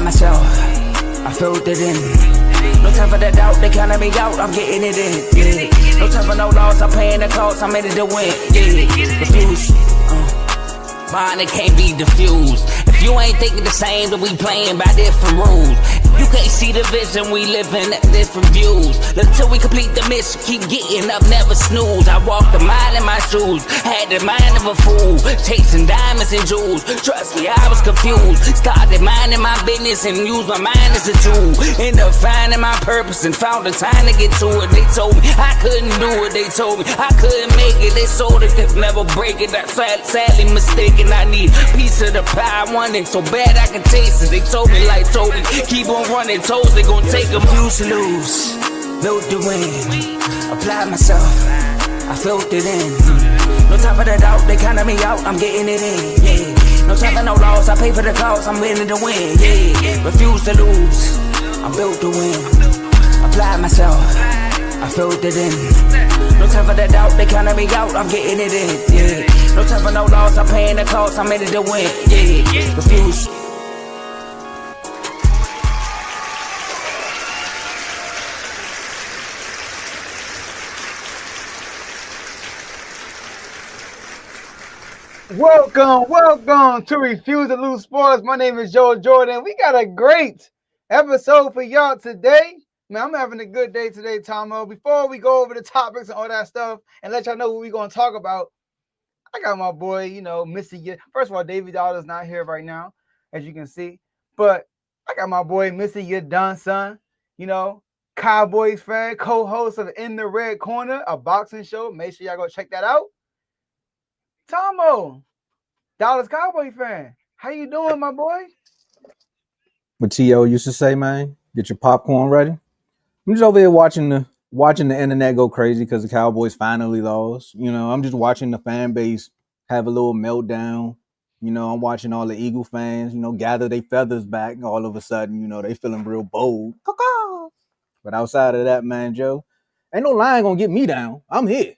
myself, I filled it in. No time for the doubt, they counted me out, I'm getting it in, yeah. No time for no loss, I'm paying the cost, I'm in it to win, yeah. Refuse, mine, it can't be diffused. If you ain't thinking the same, then we playing by different rules. You can't see the vision, we living at different views. Until we complete the mission, keep getting up, never snooze. I walked a mile in my shoes, had the mind of a fool, chasing diamonds and jewels. Trust me, I was confused. Started minding my business and used my mind as a tool. Ended up finding my purpose and found the time to get to it. They told me I couldn't do it, they told me I couldn't make it. They sold it, could never break it. I sadly mistaken, I need a piece of the pie. I want it so bad I can taste it. They told me like Toby, keep on running toes, they gon' take a few to lose. Built the win, applied myself, I filled it in. No time for the doubt, they counted me out, I'm getting it in, yeah. No time for no loss, I pay for the cost, I'm winning to win, yeah. Refuse to lose, I built the win, applied myself, I filled it in. No time for the doubt, they counted me out, I'm getting it in, yeah. No time for no loss, I'm paying the cost, I'm in it to win, yeah. Refuse. Welcome to Refuse to Lose Sports. My name is Joe Jordan. We got a great episode for y'all today. Man, I'm having a good day today, Tomo. Before we go over the topics and all that stuff and let y'all know what we're going to talk about, I got my boy, Missy. First of all, Davey Dollar's not here right now, as you can see. But I got my boy, Missy, your done son, Cowboys fan, co-host of In the Red Corner, a boxing show. Make sure y'all go check that out. Tomo, Dallas Cowboy fan. How you doing, my boy? What T.O. used to say, man, get your popcorn ready. I'm just over here watching the internet go crazy because the Cowboys finally lost. I'm just watching the fan base have a little meltdown. I'm watching all the Eagle fans, gather their feathers back. All of a sudden, they feeling real bold. But outside of that, man, Joe, ain't no lion gonna get me down. I'm here.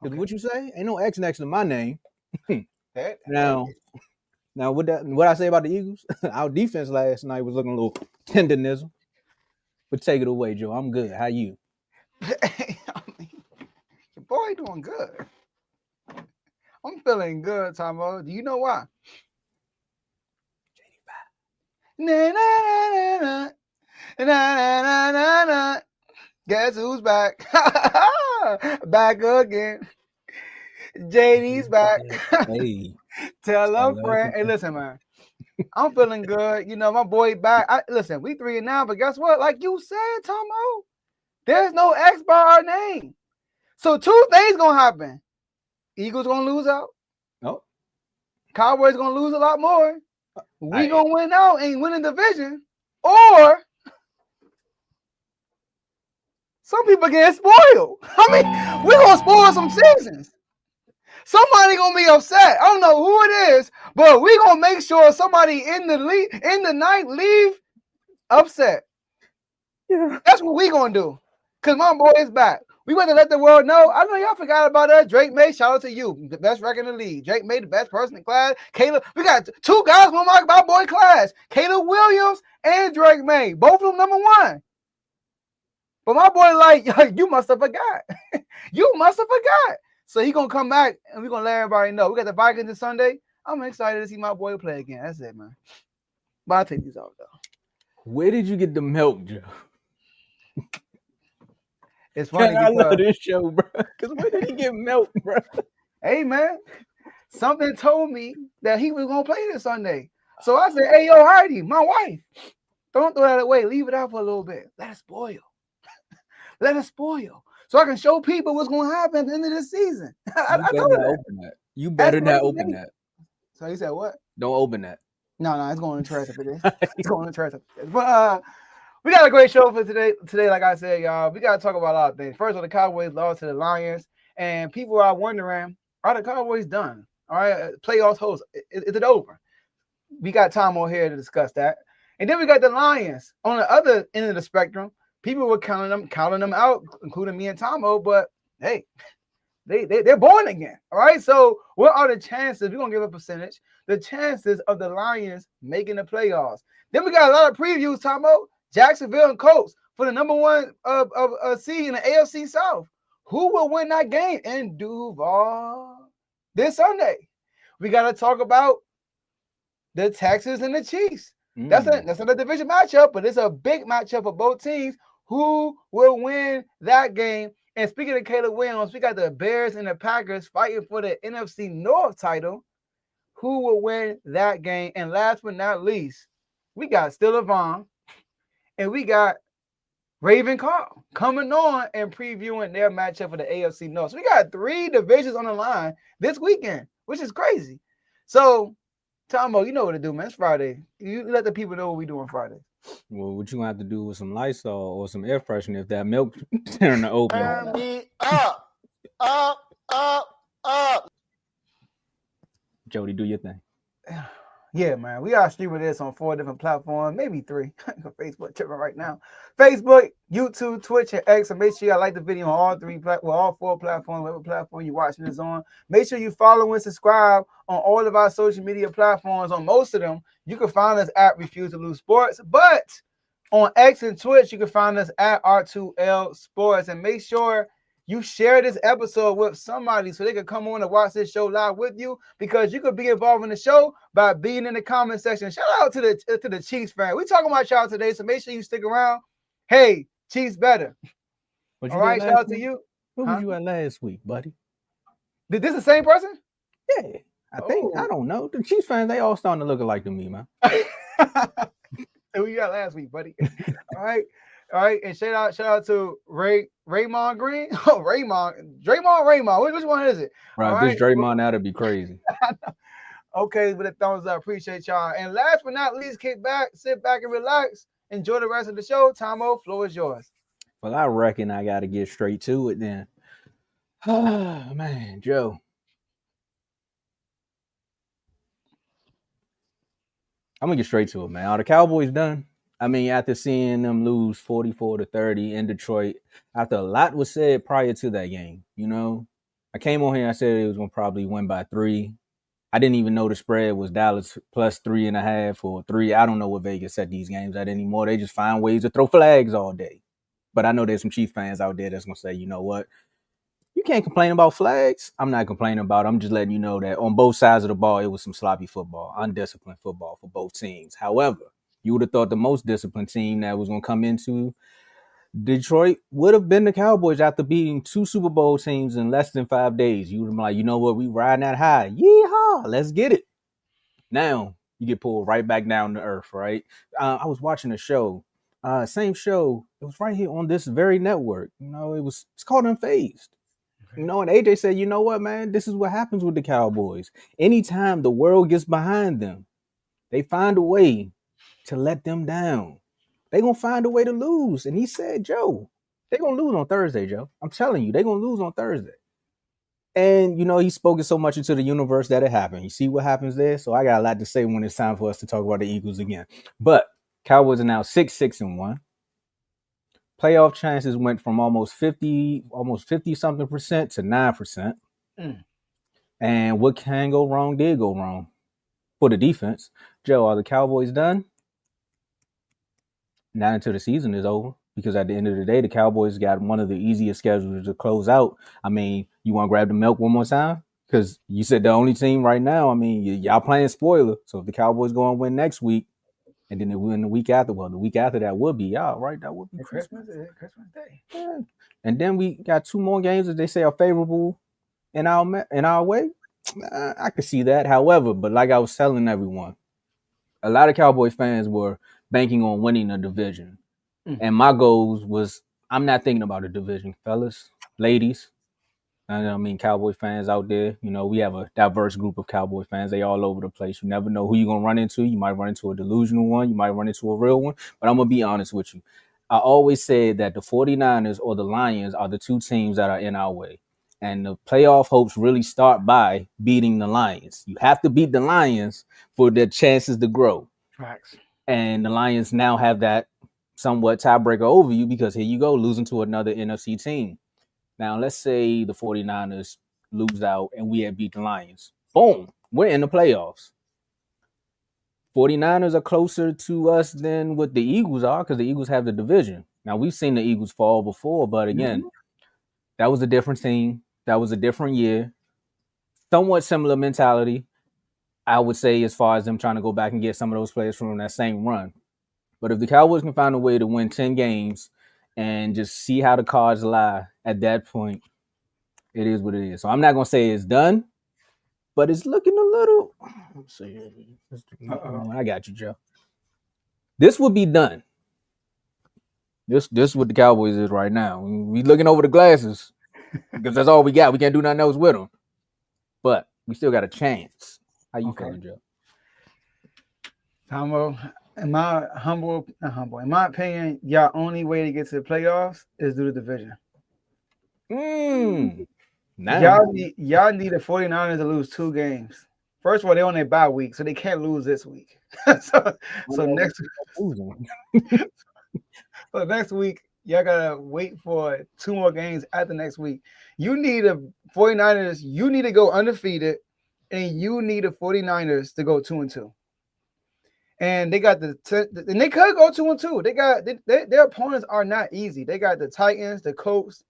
Because what you say? Ain't no X next to my name. Now what I say about the Eagles? Our defense last night was looking a little tenderness. But take it away, Joe. I'm good. How you? Your boy doing good. I'm feeling good, Tomo. Do you know why? Na, na, na, na, na, na, na, na. Guess who's back? Back again. JD's back. Hey. Tell a friend. Hey, listen, man. I'm feeling good. My boy back. Listen, we 3-9, but guess what? Like you said, Tomo, there's no X by our name. So two things gonna happen. Eagles gonna lose out. Nope. Cowboys gonna lose a lot more. We gonna win out and win the division. Or some people get spoiled. We're gonna spoil some seasons. Somebody gonna be upset. I don't know who it is, but we gonna make sure somebody in the night leave upset. Yeah, that's what we gonna do. Cause my boy is back. We want to let the world know. I know y'all forgot about us. Drake May, shout out to you, the best record in the league. Drake May, the best person in class. Caleb, we got two guys from my boy class. Caleb Williams and Drake May, both of them number one. But my boy like, you must have forgot. You must have forgot. So he gonna come back and we're gonna let everybody know. We got the Vikings this Sunday. I'm excited to see my boy play again. That's it, man. But I'll take these off though. Where did you get the milk, Joe? It's funny. I love this show, bro. Because where did he get milk, bro? Hey, man. Something told me that he was gonna play this Sunday. So I said, hey, yo, Heidi, my wife, don't throw that away. Leave it out for a little bit. Let it spoil. Let it spoil. So I can show people what's going to happen at the end of this season. I told her that. You better not open that. So he said, what? Don't open that. No, it's going in the trash after this. It's going in the trash after this. But we got a great show for today. Today, like I said, y'all, we got to talk about a lot of things. First of all, the Cowboys lost to the Lions. And people are wondering, are the Cowboys done? All right, playoffs host. Is it over? We got Tomo here to discuss that. And then we got the Lions on the other end of the spectrum. People were counting them out, including me and Tomo. But hey, They're born again. All right. So what are the chances? We're gonna give a percentage. The chances of the Lions making the playoffs. Then we got a lot of previews, Tomo. Jacksonville and Colts for the number one seed in the AFC South. Who will win that game in Duval this Sunday? We got to talk about the Texans and the Chiefs. That's not a division matchup, but it's a big matchup for both teams. Who will win that game? And speaking of Caleb Williams, we got the Bears and the Packers fighting for the NFC North title. Who will win that game? And last but not least, we got Stiller Vaughn and we got Raven Carl coming on and previewing their matchup for the AFC North. So we got 3 divisions on the line this weekend, which is crazy. So, Tomo, you know what to do, man. It's Friday. You let the people know what we do on Friday. Well, what you gonna have to do with some Lysol or some air freshener if that milk turn to open. Turn me up. Jody, do your thing. Yeah, man. We are streaming this on 4 different platforms, maybe 3. Facebook tripping right now. Facebook, YouTube, Twitch, and X. And make sure you like the video on all 4 platforms, whatever platform you're watching this on. Make sure you follow and subscribe on all of our social media platforms. On most of them, you can find us at Refuse to Lose Sports. But on X and Twitch, you can find us at R2L Sports. And make sure you share this episode with somebody so they can come on and watch this show live with you, because you could be involved in the show by being in the comment section. Shout out to the Chiefs fan. We talking about y'all today, so make sure you stick around. Hey, Chiefs better. All right, shout out to you. Who was you at last week, buddy? Did this the same person? Yeah, I think. I don't know. The Chiefs fans, they all starting to look alike to me, man. Who you got last week, buddy? All right, and shout out to Raymond Green. Oh, Draymond. Which one is it? Right, this Draymond now to be crazy. Okay, with a thumbs up, appreciate y'all. And last but not least, sit back and relax. Enjoy the rest of the show. Tomo, floor is yours. Well, I reckon I got to get straight to it then. Oh, man, Joe. I'm going to get straight to it, man. Are the Cowboys done? I mean, after seeing them lose 44-30 in Detroit, after a lot was said prior to that game, you know, I came on here, I said it was going to probably win by 3. I didn't even know the spread was Dallas plus 3.5 or 3. I don't know what Vegas set these games at anymore. They just find ways to throw flags all day. But I know there's some Chiefs fans out there that's going to say, you know what? You can't complain about flags. I'm not complaining about it. I'm just letting you know that on both sides of the ball, it was some sloppy football, undisciplined football for both teams. However, you would have thought the most disciplined team that was going to come into Detroit would have been the Cowboys after beating 2 Super Bowl teams in less than 5 days. You would have been like, you know what? We riding that high. Yeehaw. Let's get it. Now you get pulled right back down to earth, right? I was watching a show. Same show. It was right here on this very network. You know, it's called Unfazed. You know, and AJ said, you know what, man? This is what happens with the Cowboys. Anytime the world gets behind them, they find a way to let them down. They're going to find a way to lose. And he said, Joe, they're going to lose on Thursday, Joe. I'm telling you, they're going to lose on Thursday. And, you know, he's spoken so much into the universe that it happened. You see what happens there? So I got a lot to say when it's time for us to talk about the Eagles again. But Cowboys are now 6-6-1. Playoff chances went from almost 50-something percent to 9%. And what can go wrong did go wrong for the defense. Joe, are the Cowboys done? Not until the season is over, because at the end of the day, the Cowboys got one of the easiest schedules to close out. I mean, you want to grab the milk one more time? Because you said the only team right now, I mean, y'all playing spoiler. So if the Cowboys go and win next week, and then they win the week after, well, the week after that would be y'all, right? That would be Christmas Day. Yeah. And then we got 2 more games that they say are favorable in our way. I could see that. However, but like I was telling everyone, a lot of Cowboy fans were banking on winning a division. And my goals was, I'm not thinking about a division, fellas, ladies. I mean, Cowboy fans out there, you know, we have a diverse group of Cowboy fans. They all over the place. You never know who you're going to run into. You might run into a delusional one. You might run into a real one. But I'm going to be honest with you. I always said that the 49ers or the Lions are the 2 teams that are in our way. And the playoff hopes really start by beating the Lions. You have to beat the Lions for their chances to grow. Facts. And the Lions now have that somewhat tiebreaker over you, because here you go, losing to another NFC team. Now, let's say the 49ers lose out and we had beat the Lions. Boom, we're in the playoffs. 49ers are closer to us than what the Eagles are because the Eagles have the division. Now, we've seen the Eagles fall before, but again, that was a different team. That was a different year. Somewhat similar mentality, I would say, as far as them trying to go back and get some of those players from that same run. But if the Cowboys can find a way to win 10 games and just see how the cards lie at that point, it is what it is. So I'm not going to say it's done, but it's looking a little. Let's see. I got you, Joe. This would be done. This is what the Cowboys is right now. We looking over the glasses because that's all we got. We can't do nothing else with them. But we still got a chance. How you feeling, Joe? Tomo, in my opinion, your only way to get to the playoffs is through the division. Y'all need the 49ers to lose 2 games. First of all, they're on their bye week, so they can't lose this week. so next so next week, y'all gotta wait for 2 more games after next week. You need the 49ers, you need to go undefeated, and you need the 49ers to go 2-2. And they got and they could go 2-2. They got their opponents are not easy. They got the Titans, the Colts,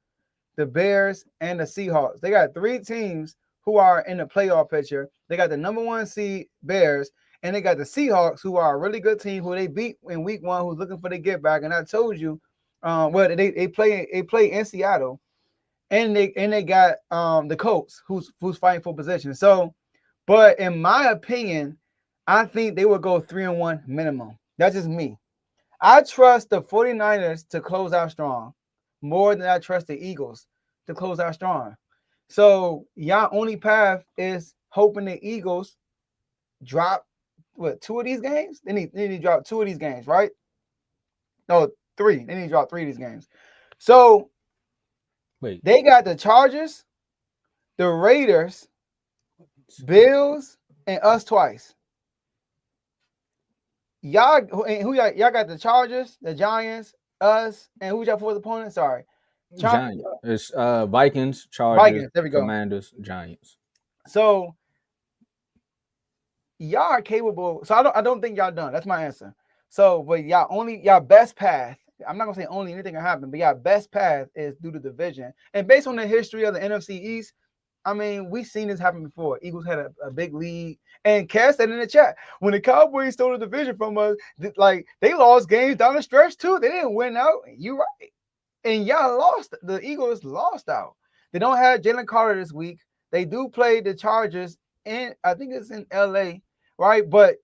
the Bears, and the Seahawks. They got 3 teams who are in the playoff picture. They got the number 1 seed Bears, and they got the Seahawks, who are a really good team who they beat in week 1, who's looking for the get back. And I told you, they play in Seattle, and they got the Colts, who's fighting for position. So, but in my opinion, I think they will go 3-1 minimum. That's just me. I trust the 49ers to close out strong more than I trust the Eagles to close out strong. So y'all only path is hoping the Eagles drop 2 of these games? They need to drop 2 of these games, right? No, 3. They need to drop 3 of these games. So they got the Chargers, the Raiders, Bills, and us twice. Y'all got the Chargers, the Giants, us, and who's y'all fourth opponent? Sorry. Giants. It's Vikings, Chargers, Vikings, there we go. Commanders, Giants. So y'all are capable. So I don't think y'all done. That's my answer. So, but y'all best path. I'm not gonna say only anything can happen, but y'all best path is through the division. And based on the history of the NFC East, I mean, we've seen this happen before. Eagles had a big lead. And Cass said in the chat, when the Cowboys stole the division from us, like they lost games down the stretch too. They didn't win out. You're right. And y'all lost. The Eagles lost out. They don't have Jalen Carter this week. They do play the Chargers in, I think it's in LA, right? But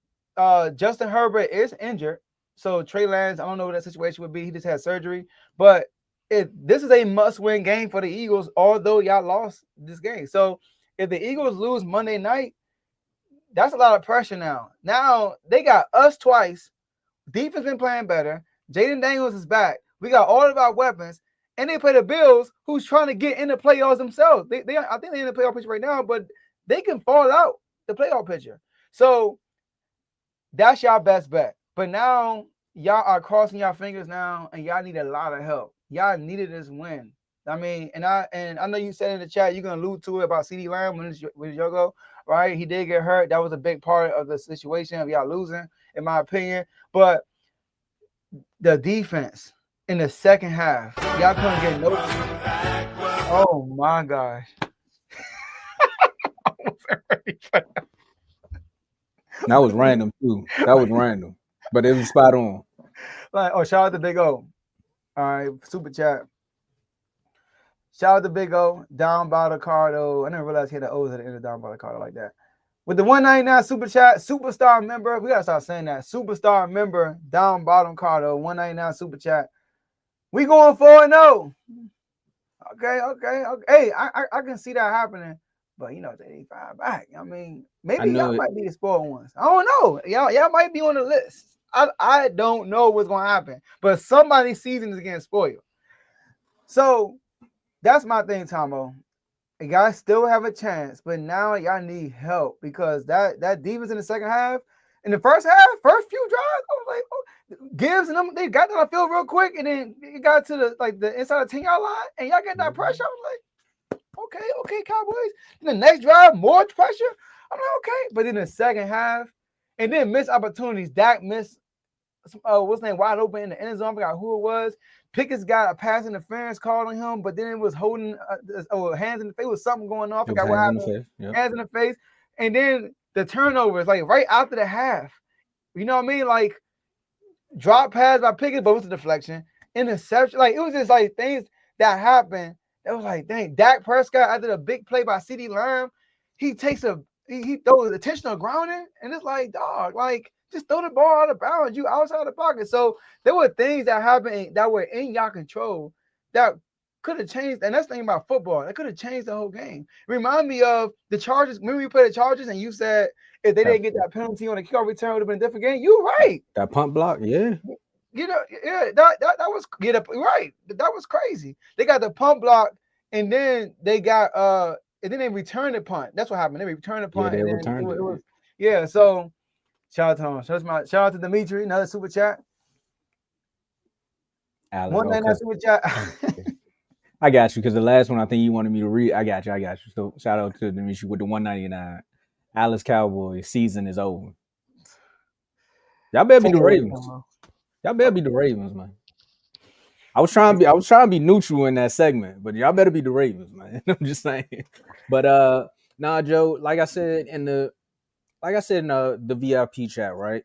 Justin Herbert is injured. So Trey Lance, I don't know what that situation would be. He just had surgery. But this is a must-win game for the Eagles, although y'all lost this game. So if the Eagles lose Monday night, that's a lot of pressure now. Now they got us twice. Defense been playing better. Jaden Daniels is back. We got all of our weapons, and they play the Bills, who's trying to get in the playoffs themselves. I think they're in the playoff picture right now, but they can fall out the playoff picture. So that's y'all best bet. But now y'all are crossing your fingers now, and y'all need a lot of help. Y'all needed this win. I mean, and I know you said in the chat you're gonna allude to it about CeeDee Lamb with Yogo, right? He did get hurt. That was a big part of the situation of y'all losing, in my opinion. But the defense in the second half, y'all couldn't get no. Oh my gosh. That was random too. That was random, but it was spot on. Like, shout out to Big O. All right, super chat. Shout out to Big O, down by the card. I didn't realize he had the O's at the end of down by the card like that. With the 199 super chat, superstar member, we gotta start saying that. Superstar member, down bottom card, 199 super chat. We going 4-0. Okay. Hey, I can see that happening, but you know, it's 85 back. I mean, maybe y'all might be the spoiled ones. I don't know. Y'all might be on the list. I don't know what's gonna happen, but somebody's season is getting spoiled. So that's my thing, Tomo. You guys still have a chance, but now y'all need help because that defense in the second half, in the first half, first few drives, I was like, oh, Gibbs and them, they got down the field real quick, and then it got to the inside of the 10-yard line, and y'all get that pressure. I was like, okay, Cowboys. And the next drive, more pressure. I'm like, okay. But then the second half, and then missed opportunities. Dak missed what's name wide open in the end zone. I forgot who it was. Pickett's got a pass interference call on him, but then it was holding hands in the face. Was something going on. I forgot what happened. Hands in the face. And then the turnovers, like right after the half. You know what I mean? Like drop pass by Pickett, but it was a deflection. Interception. Like it was just like things that happened. That was like, dang, Dak Prescott after the big play by CeeDee Lamb, he takes he throws intentional grounding, and it's like, dog, like just throw the ball out of bounds. You outside the pocket. So there were things that happened that were in y'all control that could have changed. And that's the thing about football. That could have changed the whole game. Remind me of the Chargers. Remember you played the Chargers and you said if they didn't get that penalty on the kickoff return, it would have been a different game. You're right. That punt block, yeah. You know, yeah, that was right. That was crazy. They got the punt block, and then they got and then they returned the punt. That's what happened. They returned the punt. Yeah, and returned it was yeah. So shout out to him. Shout out to Dimitri. Another super chat. Alex, One night super chat. I got you because the last one I think you wanted me to read. I got you. So shout out to Dimitri with the 199. Alice Cowboys season is over. Y'all better be the Ravens. Y'all better be the Ravens, man. I was trying to be neutral in that segment, but y'all better be the Ravens, man. I'm just saying. But nah, Joe, like I said in the VIP chat, right?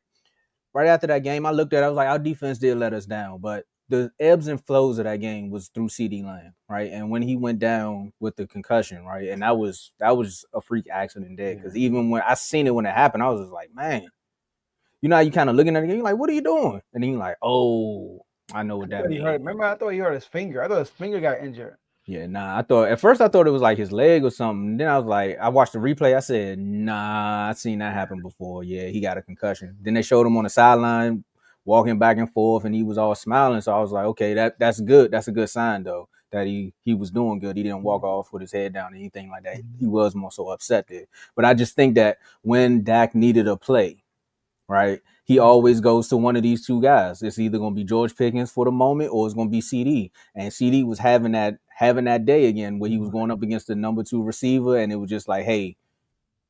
Right after that game, I looked at it, I was like, our defense did let us down, but the ebbs and flows of that game was through CeeDee Lamb, right? And when he went down with the concussion, right? And that was a freak accident there. Because even when I seen it when it happened, I was just like, man. You know how you kind of looking at it, you're like, what are you doing? And then you're like, oh, I know what that means. Remember, I thought he hurt his finger. I thought his finger got injured. Yeah, nah. At first I thought it was like his leg or something. Then I was like, I watched the replay. I said, nah, I've seen that happen before. Yeah, he got a concussion. Then they showed him on the sideline walking back and forth, and he was all smiling. So I was like, okay, that's good. That's a good sign, though, that he was doing good. He didn't walk off with his head down or anything like that. He was more so upset there. But I just think that when Dak needed a play, right, he always goes to one of these two guys. It's either going to be George Pickens for the moment or it's going to be CD. And CD was having that day again where he was going up against the number 2 receiver, and it was just like, hey,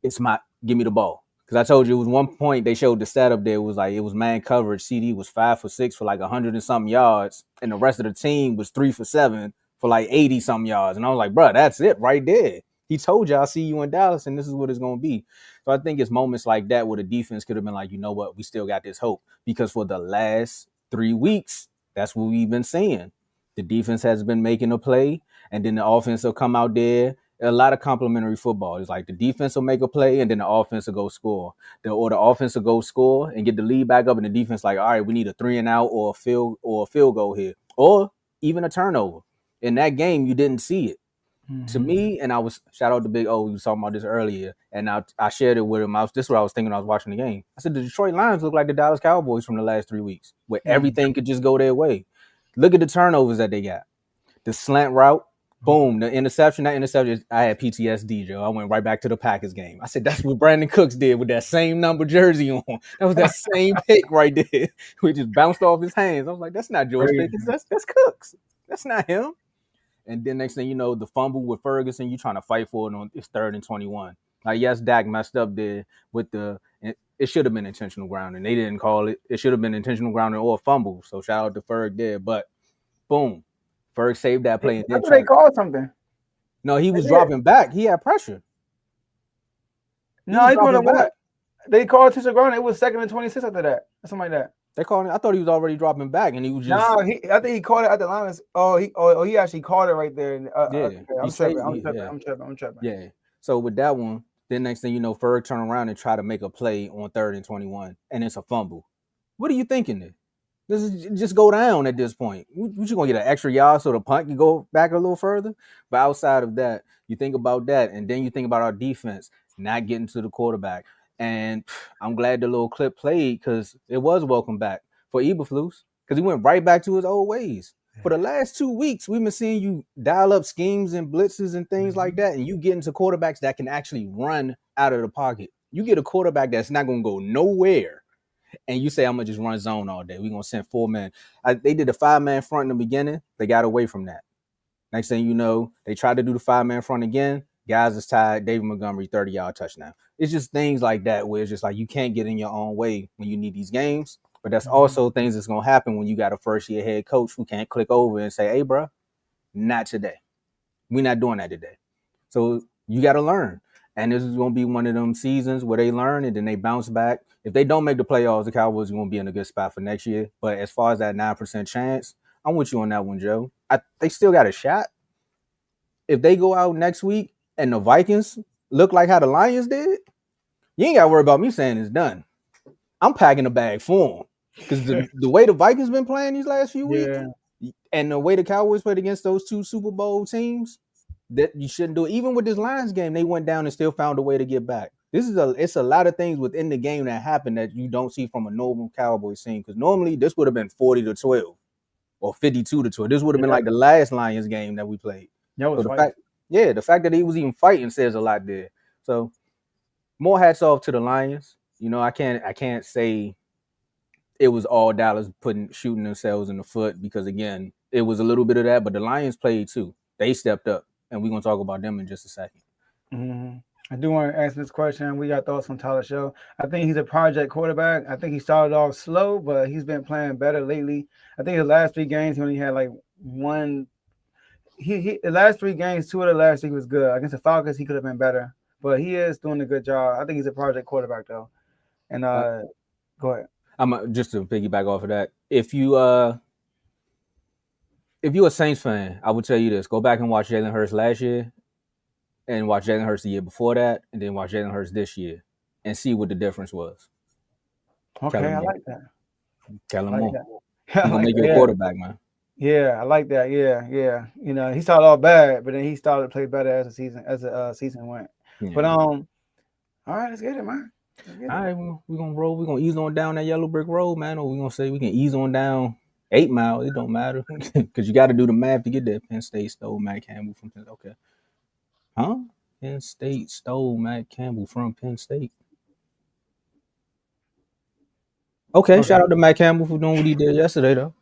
give me the ball. Because I told you it was one point they showed the stat up there. It was like it was man coverage. CD was 5 for 6 for like 100 and something yards, and the rest of the team was 3 for 7 for like 80 something yards. And I was like, bro, that's it right there. He told you, I'll see you in Dallas, and this is what it's going to be. So I think it's moments like that where the defense could have been like, you know what, we still got this hope. Because for the last 3 weeks, that's what we've been seeing. The defense has been making a play, and then the offense will come out there. A lot of complimentary football. It's like the defense will make a play, and then the offense will go score. Or the offense will go score and get the lead back up, and the defense like, all right, we need a 3-and-out or a field goal here, or even a turnover. In that game, you didn't see it. Mm-hmm. To me, and shout out to Big O. We was talking about this earlier, and I shared it with him. This is what I was thinking. I was watching the game. I said the Detroit Lions look like the Dallas Cowboys from the last 3 weeks, where everything could just go their way. Look at the turnovers that they got. The slant route. Boom, the interception. That interception, I had PTSD, Joe. I went right back to the Packers game. I said, that's what Brandon Cooks did with that same number jersey on. That was that same pick right there. We just bounced off his hands. I was like, that's not George Pickens. That's Cooks. That's not him. And then next thing you know, the fumble with Ferguson, you trying to fight for it on it's 3rd and 21. Like, yes, Dak messed up there with it should have been intentional grounding. They didn't call it. It should have been intentional grounding or a fumble. So shout out to Ferg there. But boom. Ferg saved that play. I thought they called something. No, he was dropping back. He had pressure. No, he called him back. They called intentional grounding. It was 2nd and 26 after that. Something like that. They called it. I thought he was already dropping back, and he was just. No, I think he called it at the line. He actually called it right there. I'm tripping. Yeah. So with that one, then next thing you know, Ferg turned around and tried to make a play on 3rd and 21, and it's a fumble. What are you thinking there? This is just go down at this point. You gonna get an extra yard so the punt can go back a little further. But outside of that, you think about that, and then you think about our defense not getting to the quarterback. And I'm glad the little clip played because it was welcome back for Eberflus because he went right back to his old ways. For the last 2 weeks, we've been seeing you dial up schemes and blitzes and things like that, and you get into quarterbacks that can actually run out of the pocket. You get a quarterback that's not gonna go nowhere. and you say I'm gonna just run zone all day. We're gonna send 4 men. They did a 5-man front in the beginning. They got away from that. Next thing you know, they tried to do the 5-man front again. Guys is tired. David Montgomery, 30-yard touchdown. It's just things like that where it's just like you can't get in your own way when you need these games. But that's also things that's gonna happen when you got a first-year head coach who can't click over and say, "Hey, bro, not today. We're not doing that today." So you got to learn. And this is going to be one of them seasons where they learn and then they bounce back. If they don't make the playoffs, the Cowboys are going to be in a good spot for next year. But as far as that 9% chance, I'm with you on that one, Joe. They still got a shot. If they go out next week and the Vikings look like how the Lions did, you ain't got to worry about me saying it's done. I'm packing a bag for them. Because the way the Vikings been playing these last few weeks and the way the Cowboys played against those 2 Super Bowl teams, that you shouldn't do it. Even with this Lions game, they went down and still found a way to get back. It's a lot of things within the game that happen that you don't see from a normal Cowboys team. Because normally this would have been 40-12 or 52-12. This would have been like the last Lions game that we played. So the fact that he was even fighting says a lot there. So more hats off to the Lions. You know, I can't say it was all Dallas shooting themselves in the foot because again, it was a little bit of that, but the Lions played too. They stepped up. And we're going to talk about them in just a second. Mm-hmm. I do want to ask this question. We got thoughts on Tyler Show. I think he's a project quarterback. I think he started off slow, but he's been playing better lately. I think the last 3 games, he only had like one. The last 3 games, 2 of the last 3 was good. Against the Falcons, he could have been better. But he is doing a good job. I think he's a project quarterback, though. And go ahead. I'm just to piggyback off of that. If you're a Saints fan, I would tell you this: go back and watch Jalen Hurts last year, and watch Jalen Hurts the year before that, and then watch Jalen Hurts this year, and see what the difference was. Okay, I like that. Tell him more. He's gonna make you a quarterback, man. Yeah, I like that. Yeah. You know, he started off bad, but then he started to play better as the season went. Yeah. But all right, let's get it, man. All right, we're gonna roll. We're gonna ease on down that yellow brick road, man. Or we're gonna say we can ease on down 8 Mile. It don't matter because you got to do the math to get there. Penn State stole Matt Campbell from Penn. Okay, Penn State stole Matt Campbell from Penn State. Okay, shout out to Matt Campbell for doing what he did yesterday, though.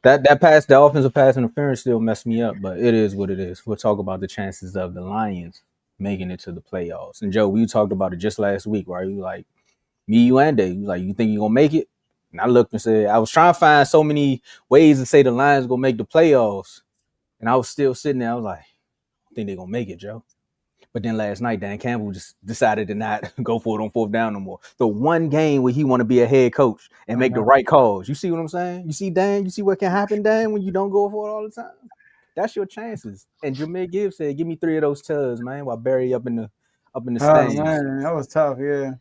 That pass, the offensive pass interference still messed me up, but it is what it is. We'll talk about the chances of the Lions making it to the playoffs. And Joe, we talked about it just last week, right? You like me, you, and Dave. You like, you think you're gonna make it? And I looked and said, I was trying to find so many ways to say the Lions gonna make the playoffs, and I was still sitting there. I was like, I think they're gonna make it, Joe. But then last night, Dan Campbell just decided to not go for it on 4th down no more. The one game where he want to be a head coach and make the right calls. You see what I'm saying? You see, Dan? You see what can happen, Dan, when you don't go for it all the time? That's your chances. And Jameer Gibbs said, "Give me 3 of those tugs, man." While Barry up in the stands. Oh man, that was tough. Yeah,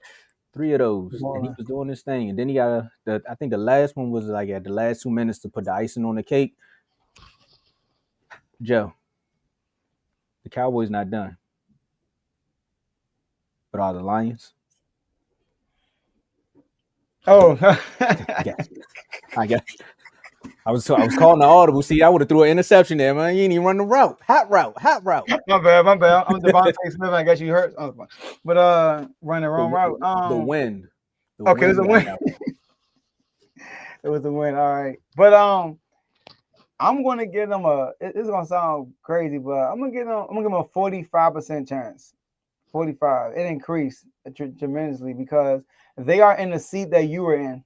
3 of those, and he was doing this thing. And then he got I think the last one was like at the last 2 minutes to put the icing on the cake. Joe, the Cowboys not done. But are the Lions? Oh, I guess. I was calling the audible. See, I would have threw an interception there, man. You ain't even run the route. Hot route. My bad. I'm Devontae Smith. I guess you hurt. But run the wrong route. The wind. Okay, it was a win. It was a win. All right. But I'm gonna give them it's gonna sound crazy, but I'm gonna give them a 45% chance. 45. It increased tremendously because they are in the seat that you were in.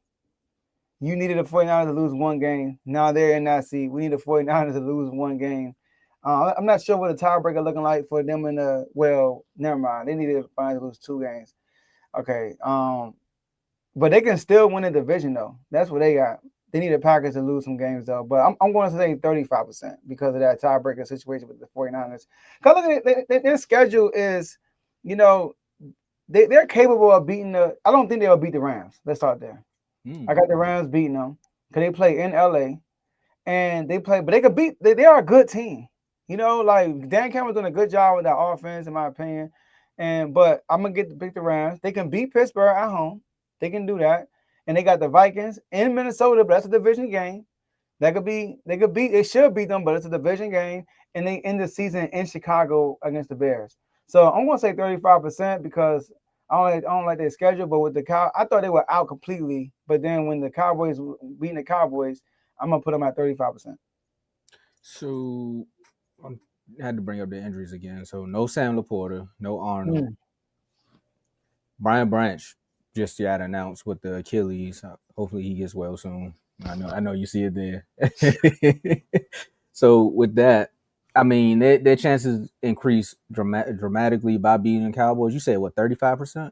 You needed the 49ers to lose 1 game. Now they're in that seat. We need the 49ers to lose 1 game. I'm not sure what the tiebreaker looking like for them in the never mind. They needed the 49ers to lose 2 games. Okay. But they can still win the division though. That's what they got. They need the Packers to lose some games though. But I'm going to say 35% because of that tiebreaker situation with the 49ers. Because look at their schedule is, you know, they're capable of beating I don't think they'll beat the Rams. Let's start there. I got the Rams beating them because they play in LA and but they could beat. They are a good team. You know, like Dan Campbell's doing a good job with that offense, in my opinion. But I'm gonna pick the Rams. They can beat Pittsburgh at home. They can do that. And they got the Vikings in Minnesota, but that's a division game. They should beat them, but it's a division game. And they end the season in Chicago against the Bears. So I'm gonna say 35% because I don't like their schedule, but with the I thought they were out completely. But then when the Cowboys beating the Cowboys, I'm gonna put them at 35%. So I had to bring up the injuries again. So no Sam Laporta, no Arnold. Brian Branch just got announced with the Achilles. Hopefully he gets well soon. I know you see it there. So with that, I mean their chances increase dramatically by beating the Cowboys. You said what, 35%?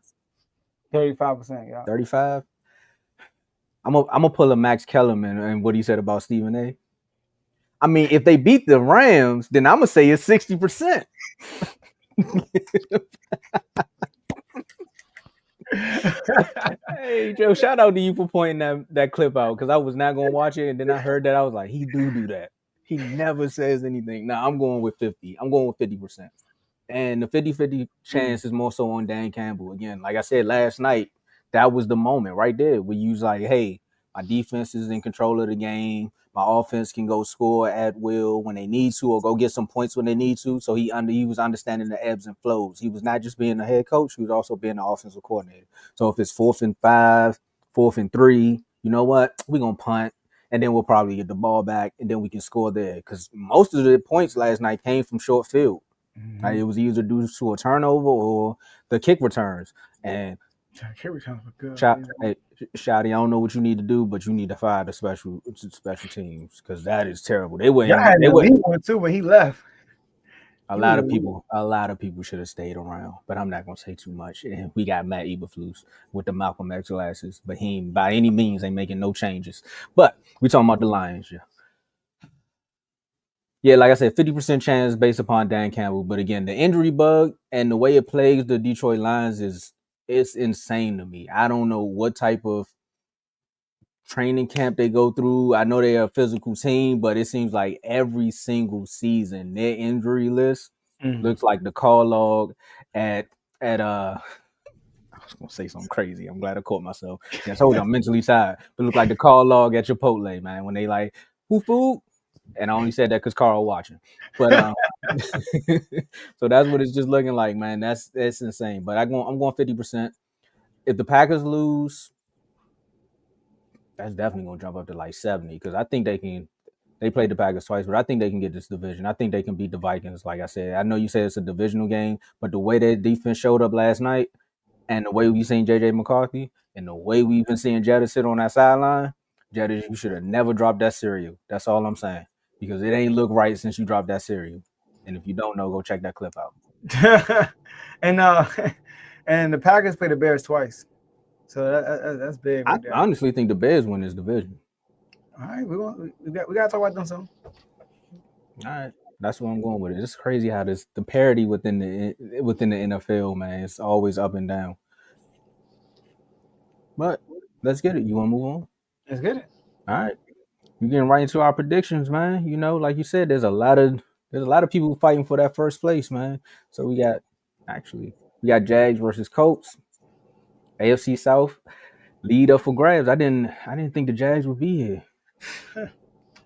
35%, yeah. 35? I'm gonna pull a Max Kellerman and what he said about Stephen A. I mean, if they beat the Rams, then I'm gonna say it's 60%. Hey Joe, shout out to you for pointing that clip out because I was not gonna watch it, and then I heard that I was like, he do that. He never says anything. Nah, I'm going with 50. I'm going with 50%. And the 50-50 chance is more so on Dan Campbell. Again, like I said last night, that was the moment right there where you was like, hey, my defense is in control of the game. My offense can go score at will when they need to or go get some points when they need to. So he was understanding the ebbs and flows. He was not just being the head coach. He was also being the offensive coordinator. So if it's 4th and 5, 4th and 3, you know what? We're going to punt. And then we'll probably get the ball back, and then we can score there. Because most of the points last night came from short field. Mm-hmm. Like it was either due to a turnover or the kick returns. And kick returns were good. Hey, Shotty, I don't know what you need to do, but you need to fire the special teams because that is terrible. They wouldn't. Yeah, they would one too, but he left. A lot of people should have stayed around, but I'm not gonna say too much. And we got Matt Eberflus with the Malcolm X glasses, but he ain't, by any means ain't making no changes. But we talking about the Lions, yeah. Yeah, like I said, 50% chance based upon Dan Campbell. But again, the injury bug and the way it plagues the Detroit Lions it's insane to me. I don't know what type of training camp they go through. I know they're a physical team, but it seems like every single season their injury list looks like the call log at I was gonna say something crazy. I'm glad I caught myself. I told you I'm mentally tired. But look like the call log at Chipotle, man, when they like, who food? And I only said that because Carl watching. But so that's what it's just looking like, man. That's insane. But I'm going 50%. If the Packers lose, that's definitely gonna jump up to like 70 because I think they played the Packers twice, but I think they can get this division. I think they can beat the Vikings. Like I said, I know you said it's a divisional game, but the way that defense showed up last night and the way we seen JJ McCarthy and the way we've been seeing Jetta sit on that sideline, Jetta, you should have never dropped that cereal. That's all I'm saying. Because it ain't look right since you dropped that cereal. And if you don't know, go check that clip out. and the Packers play the Bears twice. So that's big. I honestly think the Bears win this division. All right, we got to talk about them soon. All right, that's what I'm going with it. It's crazy how the parity within the NFL, man, it's always up and down. But let's get it. You want to move on? Let's get it. All right, we're getting right into our predictions, man. You know, like you said, there's a lot of people fighting for that first place, man. So we got Jags versus Colts, AFC South. Lead up for grabs. I didn't think the Jags would be here.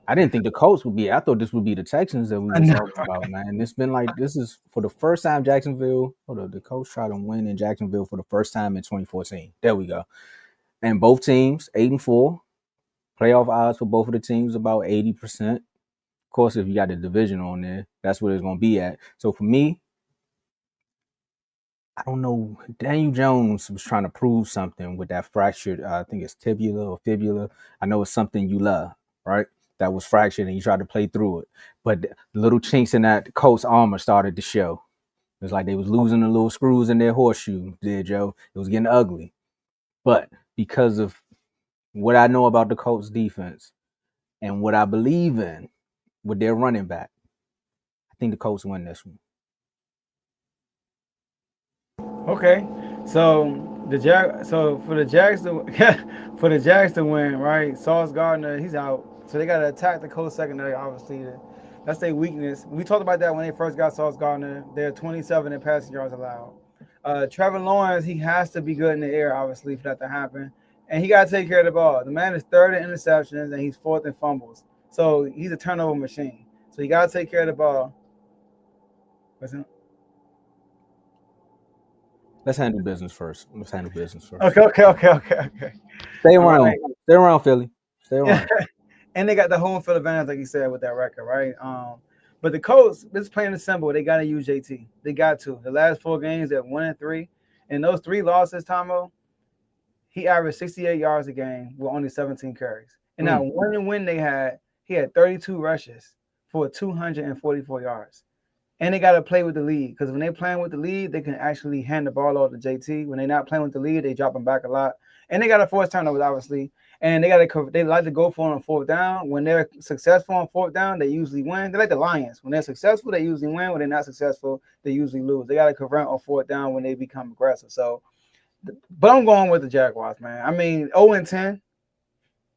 I didn't think the Colts would be here. I thought this would be the Texans that we were talking about, man. It's been like this is for the first time the Colts tried to win in Jacksonville for the first time in 2014. There we go. And both teams 8-4. Playoff odds for both of the teams about 80%. Of course, if you got the division on there, that's what it's gonna be at. So for me, I don't know. Daniel Jones was trying to prove something with that fractured, I think it's tibula or fibula. I know it's something you love, right? That was fractured and he tried to play through it. But the little chinks in that Colts armor started to show. It was like they was losing the little screws in their horseshoe, there, Joe. It was getting ugly. But because of what I know about the Colts defense and what I believe in with their running back, I think the Colts win this one. Okay, so for the Jags to win, right? Sauce Gardner, he's out, so they got to attack the Colts secondary. Obviously, that's their weakness. We talked about that when they first got Sauce Gardner. They're 27 in passing yards allowed. Trevor Lawrence, he has to be good in the air, obviously, for that to happen, and he got to take care of the ball. The man is 3rd in interceptions and he's 4th in fumbles, so he's a turnover machine. So you got to take care of the ball. What's it? Let's handle business first. Okay. Stay All around. right. Stay around, Philly. Stay around. And they got the home field advantage, like you said, with that record, right? But the Colts, this plain and simple, they got to use JT. They got to. The last 4 games, they're 1-3. And those 3 losses, Tomo, he averaged 68 yards a game with only 17 carries. And that one win they had, he had 32 rushes for 244 yards. And they got to play with the lead because when they're playing with the lead, they can actually hand the ball off to JT. When they're not playing with the lead, they drop them back a lot. And they got to force turnovers, obviously. And they like to go for it on 4th down. When they're successful on 4th down, they usually win. They're like the Lions. When they're successful, they usually win. When they're not successful, they usually lose. They got to convert on 4th down when they become aggressive. So, but I'm going with the Jaguars, man. I mean, 0-10.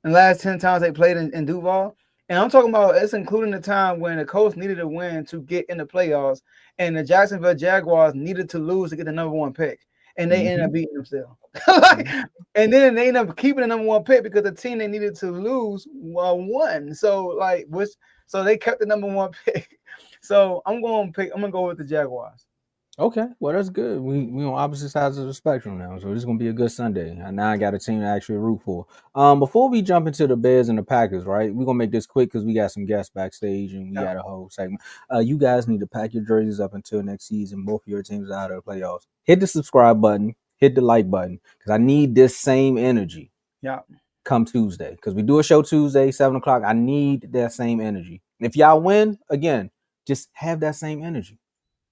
The last 10 times they played in Duval. And I'm talking about it's including the time when the Colts needed a win to get in the playoffs, and the Jacksonville Jaguars needed to lose to get the number 1 pick, and they ended up beating them still. And then they ended up keeping the number 1 pick because the team they needed to lose won. So so they kept the number 1 pick. So I'm gonna go with the Jaguars. Okay, well that's good. We on opposite sides of the spectrum now, so this is gonna be a good Sunday. And now I got a team to actually root for. Before we jump into the Bears and the Packers, right? We're gonna make this quick because we got some guests backstage and we got a whole segment. You guys need to pack your jerseys up until next season. Both of your teams are out of the playoffs. Hit the subscribe button, hit the like button, because I need this same energy. Yeah. Come Tuesday, because we do a show Tuesday, 7:00. I need that same energy. If y'all win again, just have that same energy.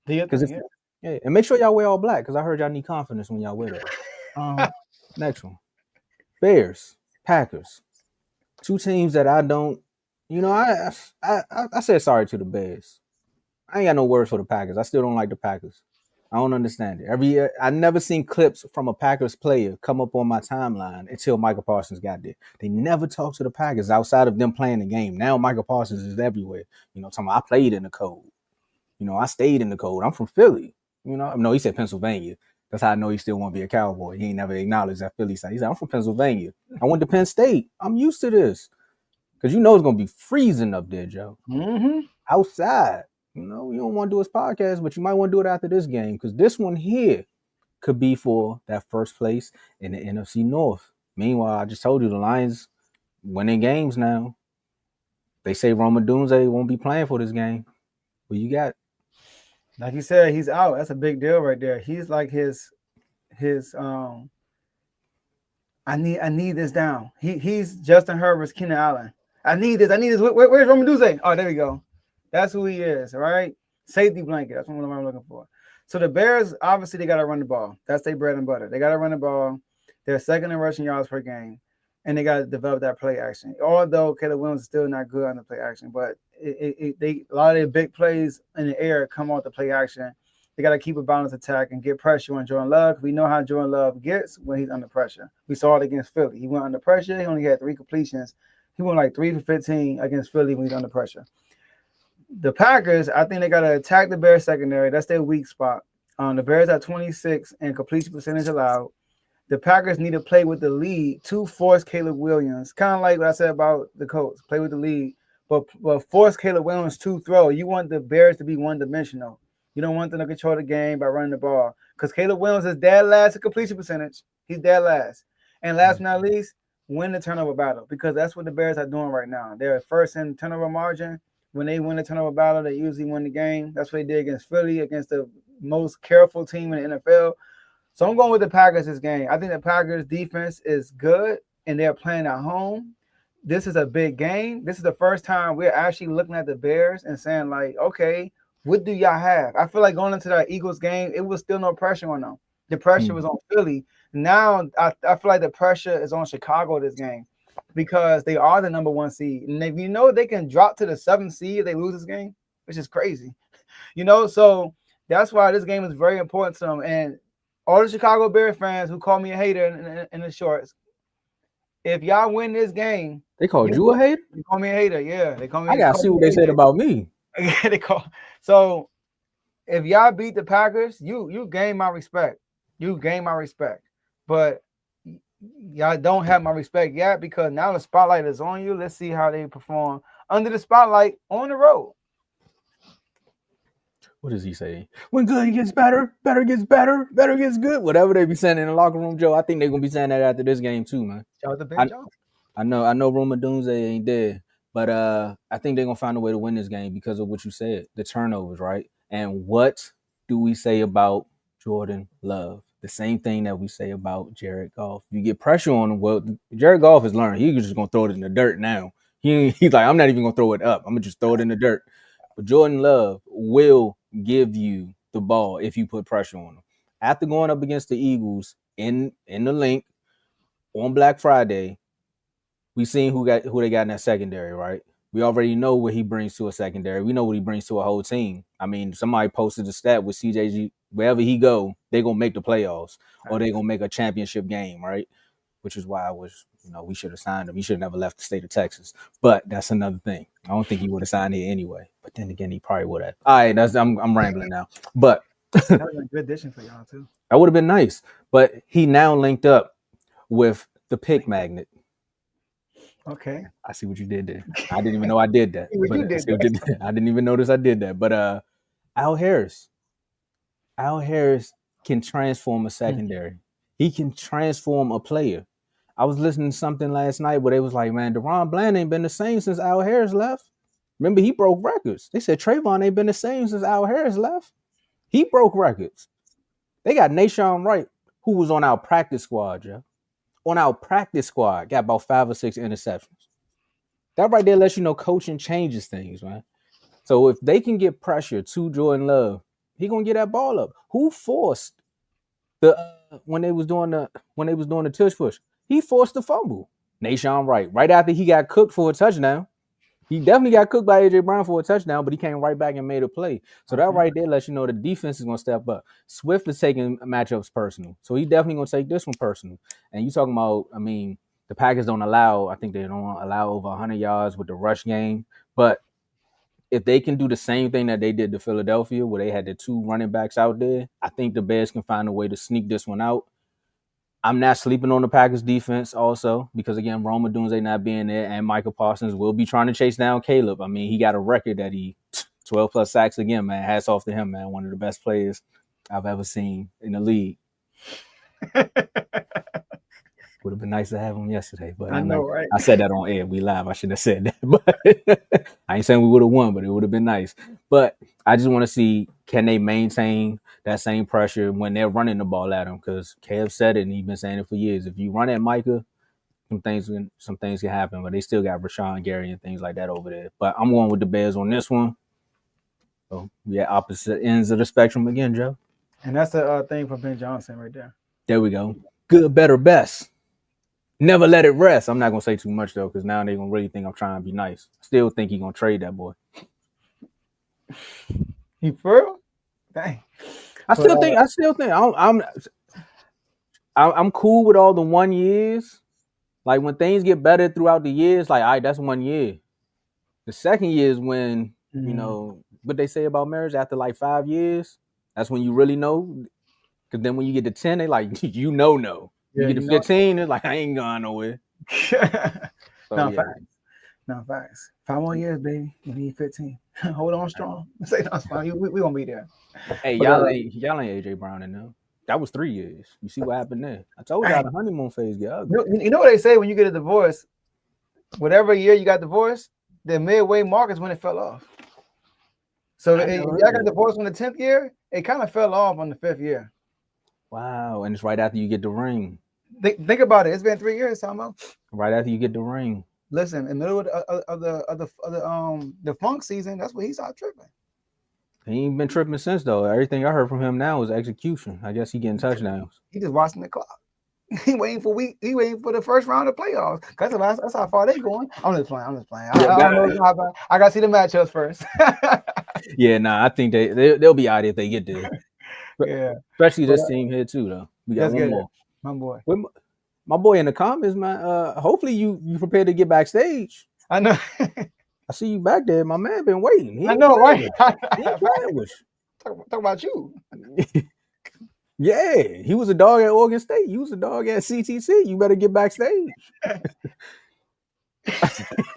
Because yeah, and make sure y'all wear all black because I heard y'all need confidence when y'all wear that. Next one, Bears, Packers, 2 teams that I don't. I said sorry to the Bears. I ain't got no words for the Packers. I still don't like the Packers. I don't understand it. Every year, I never seen clips from a Packers player come up on my timeline until Michael Parsons got there. They never talk to the Packers outside of them playing the game. Now Michael Parsons is everywhere. Talking about I played in the cold. I stayed in the cold. I'm from Philly. No, he said Pennsylvania. That's how I know he still want to be a Cowboy. He ain't never acknowledged that Philly side. He said, I'm from Pennsylvania. I went to Penn State. I'm used to this. Because it's going to be freezing up there, Joe. Outside. You don't want to do his podcast, but you might want to do it after this game. Because this one here could be for that first place in the NFC North. Meanwhile, I just told you the Lions winning games now. They say Roma Dunze won't be playing for this game. What you got? Like you said, he's out. That's a big deal right there. He's like his I need this down. He's Justin Herbert's Keenan Allen. I need this. Where's Roman Duze? Oh, there we go. That's who he is, all right? Safety blanket. That's what I'm looking for. So the Bears, obviously, they got to run the ball. That's their bread and butter. They got to run the ball. They're second in rushing yards per game, and they got to develop that play action. Although Caleb Williams is still not good on the play action, but a lot of their big plays in the air come off the play action. They got to keep a balanced attack and get pressure on Jordan Love. We know how Jordan Love gets when he's under pressure. We saw it against Philly. He went under pressure. He only had 3 completions. He went like 3 for 15 against Philly when he's under pressure. The Packers, I think they got to attack the Bears secondary. That's their weak spot. The Bears at 26 and completion percentage allowed. The Packers need to play with the lead to force Caleb Williams. Kind of like what I said about the Colts. Play with the lead, but force Caleb Williams to throw. You want the Bears to be one-dimensional. You don't want them to control the game by running the ball. Because Caleb Williams is dead last in completion percentage. He's dead last. And last but not least, win the turnover battle. Because that's what the Bears are doing right now. They're first in turnover margin. When they win the turnover battle, they usually win the game. That's what they did against Philly, against the most careful team in the NFL. So I'm going with the Packers this game. I think the Packers defense is good, and they're playing at home. This is a big game. This is the first time we're actually looking at the Bears and saying, like, okay, what do y'all have? I feel like going into that Eagles game, it was still no pressure on them. The pressure was on Philly. Now I feel like the pressure is on Chicago this game because they are the number 1 seed. And if they can drop to the 7th seed if they lose this game, which is crazy. So that's why this game is very important to them. And all the Chicago Bears fans who call me a hater in the shorts, if y'all win this game, they called you a hater? They call me a hater, yeah. They call me. I gotta see what they said about me. So if y'all beat the Packers, you gain my respect. You gain my respect. But y'all don't have my respect yet because now the spotlight is on you. Let's see how they perform under the spotlight on the road. What does he say? When good gets better, better gets better, better gets good. Whatever they be saying in the locker room, Joe. I think they're gonna be saying that after this game too, man. Shout out to Ben Johnson. I know Rumor Doomsday ain't dead, but I think they're gonna find a way to win this game because of what you said, the turnovers, right? And what do we say about Jordan Love? The same thing that we say about Jared Goff. You get pressure on him. Well, Jared Goff has learned. He's just gonna throw it in the dirt now. He's like, I'm not even gonna throw it up. I'm gonna just throw it in the dirt. But Jordan Love will give you the ball if you put pressure on him. After going up against the Eagles in the link on Black Friday, we seen who they got in that secondary, right? We already know what he brings to a secondary. We know what he brings to a whole team. I mean, somebody posted a stat with CJG. Wherever he go, they're going to make the playoffs or they're going to make a championship game, right? Which is why we should have signed him. He should have never left the state of Texas. But that's another thing. I don't think he would have signed here anyway. But then again, he probably would have. All right, I'm rambling now. But that would have been a good addition for y'all, too. That would have been nice. But he now linked up with the pick magnet. Okay. I see what you did there. I didn't even know I did that. I didn't even notice I did that. But Al Harris can transform a secondary. He can transform a player. I was listening to something last night where they was like, man, Deron Bland ain't been the same since Al Harris left. Remember, he broke records. They said Trayvon ain't been the same since Al Harris left. He broke records. They got Nashawn Wright, who was on our practice squad, Jeff. On our practice squad, got about 5 or 6 interceptions. That right there lets you know coaching changes things, man. So if they can get pressure to Jordan Love, he gonna get that ball up. Who forced the when they was doing the tush push? He forced the fumble. Nashawn Wright, right after he got cooked for a touchdown. He definitely got cooked by A.J. Brown for a touchdown, but he came right back and made a play. So that right there lets you know the defense is going to step up. Swift is taking matchups personal. So he definitely going to take this one personal. And you talking about, I mean, the Packers don't allow over 100 yards with the rush game. But if they can do the same thing that they did to Philadelphia, where they had the 2 running backs out there, I think the Bears can find a way to sneak this one out. I'm not sleeping on the Packers defense also because, again, Roma Dunze not being there and Michael Parsons will be trying to chase down Caleb. I mean, he got a record that 12-plus sacks again, man. Hats off to him, man. One of the best players I've ever seen in the league. Would have been nice to have him yesterday. But I know, right? I said that on air. We live. I shouldn't have said that. But I ain't saying we would have won, but it would have been nice. But I just want to see, can they maintain that same pressure when they're running the ball at him? Because Kev said it, and he's been saying it for years. If you run at Micah, some things can happen. But they still got Rashawn Gary and things like that over there. But I'm going with the Bears on this one. So we at opposite ends of the spectrum again, Joe. And that's the thing for Ben Johnson right there. There we go. Good, better, best. Never let it rest. I'm not going to say too much, though, because now they're going to really think I'm trying to be nice. Still think he's going to trade that boy. You for real? Dang. I still think I'm cool with all the 1 years. Like, when things get better throughout the years, like, all right, that's 1 year. The second year is when, you know, what they say about marriage after, like, 5 years. That's when you really know. Because then when you get to 10, they like, no. You get to 15, it's like, I ain't going nowhere. Facts. No, facts. 5 more years, baby. You need 15. Hold on strong. Say that's fine. We gonna be there. Hey, y'all ain't AJ Brown in there. That was 3 years. You see what happened there? I told y'all the honeymoon phase get ugly. You know what they say when you get a divorce? Whatever year you got divorced, the midway mark is when it fell off. So if y'all got divorced on the 10th year, it kind of fell off on the 5th year. Wow, and it's right after you get the ring. Think about it. It's been 3 years, Tomo. Right after you get the ring. Listen, in the middle of the funk season, that's when he started tripping. He ain't been tripping since, though. Everything I heard from him now is execution. I guess he getting touchdowns. He just watching the clock. He waiting for the first round of playoffs. That's how far they going. I'm just playing. I gotta see the matchups first. Yeah, I think they'll be out if they get there. Yeah, especially this team here too, though. We got one more. My boy. My boy in the comments, man. Hopefully you prepared to get backstage. I know. I see you back there. My man been waiting. I know, right? He ain't playing with you. Talk about you. Yeah, he was a dog at Oregon State. You was a dog at CTC. You better get backstage.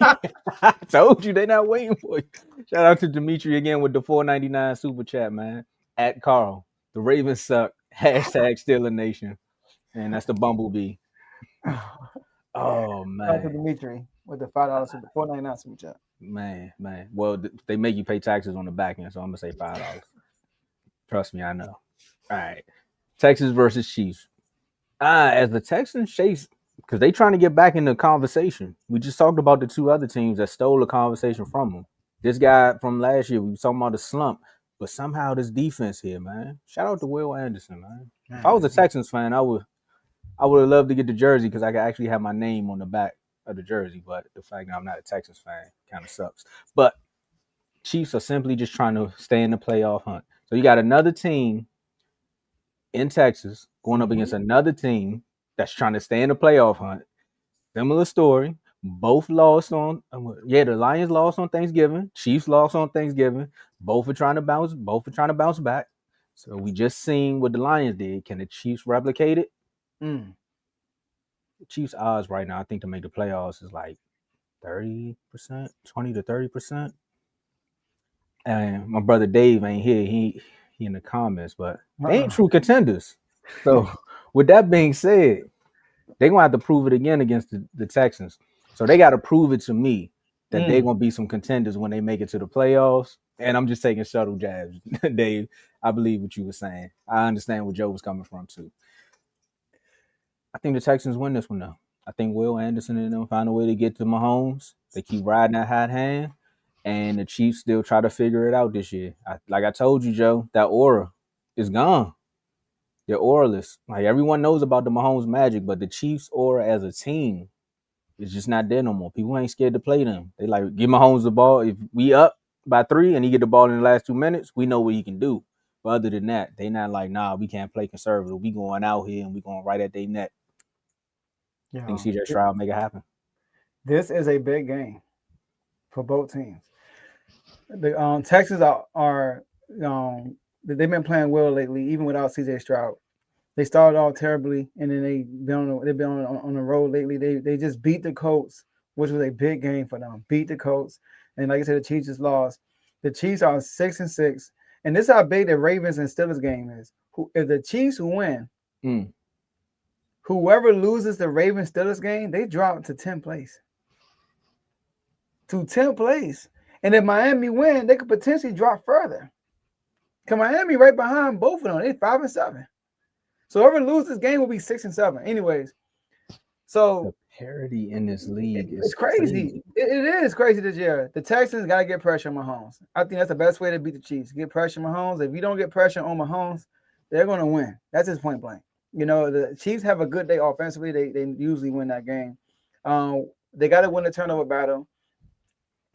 I told you they're not waiting for you. Shout out to Dimitri again with the $4.99 super chat, man. At Carl, the Ravens suck. Hashtag still a nation, and that's the Bumblebee. Oh Shout out to man, Dimitri with the $5 super, $4.99 super chat. man. Well, they make you pay taxes on the back end, so I'm gonna say $5. Trust me, I know. All right, Texans versus Chiefs. As the Texans chase, because they trying to get back in the conversation. We just talked about the two other teams that stole the conversation from them. This guy from last year, we were talking about the slump, but somehow this defense here, man. Shout out to Will Anderson, man. If I was a Texans fan, I would have loved to get the jersey because I could actually have my name on the back of the jersey. But the fact that I'm not a Texans fan kind of sucks. But Chiefs are simply just trying to stay in the playoff hunt. So you got another team in Texas going up against another team that's trying to stay in the playoff hunt. Similar story. Both lost on the Lions lost on Thanksgiving. Chiefs lost on Thanksgiving. Both are trying to bounce back. So we just seen what the Lions did. Can the Chiefs replicate it? The Chiefs odds right now, I think, to make the playoffs is like 30%, 20 to 30%. And my brother Dave ain't here. He in the comments, but they ain't true contenders. So with that being said, they're gonna have to prove it again against the Texans. So they got to prove it to me that they're gonna be some contenders when they make it to the playoffs. And I'm just taking shuttle jabs, Dave. I believe what you were saying. I understand where Joe was coming from too. I think the Texans win this one though. I think Will Anderson and them find a way to get to Mahomes. They keep riding that hot hand. And the Chiefs still try to figure it out this year. Like I told you, Joe, that aura is gone. They're auraless. Like everyone knows about the Mahomes magic, but the Chiefs' aura as a team is just not there no more. People ain't scared to play them. They like, give Mahomes the ball. If we up by 3 and he get the ball in the last 2 minutes, we know what he can do. But other than that, they not like, nah, we can't play conservative. We going out here and we going right at their neck. I think CJ Stroud make it happen. This is a big game for both teams. The Texans are they've been playing well lately, even without CJ Stroud. They started off terribly, and then they've been on the road lately. They just beat the Colts, which was a big game for them. Beat the Colts, and like I said, the Chiefs just lost. The Chiefs are 6-6, and this is how big the Ravens and Steelers game is. If the Chiefs win, whoever loses the Ravens Steelers game, they drop to 10th place. To 10th place. And if Miami win, they could potentially drop further. Because Miami right behind both of them. They're 5-7. So whoever loses this game will be 6-7. Anyways, so the parity in this league is crazy. It is crazy this year. The Texans got to get pressure on Mahomes. I think that's the best way to beat the Chiefs. Get pressure on Mahomes. If you don't get pressure on Mahomes, they're going to win. That's just point blank. You know, the Chiefs have a good day offensively. They usually win that game. They got to win the turnover battle.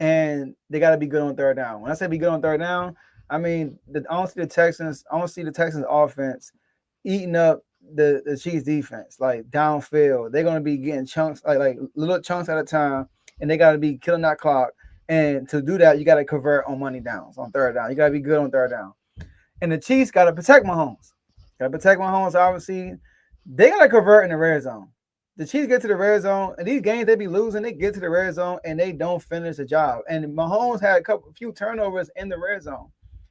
And they got to be good on third down. When I say be good on third down, I mean I don't see the Texans offense eating up the Chiefs defense like downfield. They're gonna be getting chunks like little chunks at a time, and they got to be killing that clock. And to do that, you got to convert on money downs on third down. You got to be good on third down. And the Chiefs got to protect Mahomes. Obviously, they got to convert in the red zone. The Chiefs get to the red zone, and these games they be losing. They get to the red zone, and they don't finish the job. And Mahomes had a few turnovers in the red zone.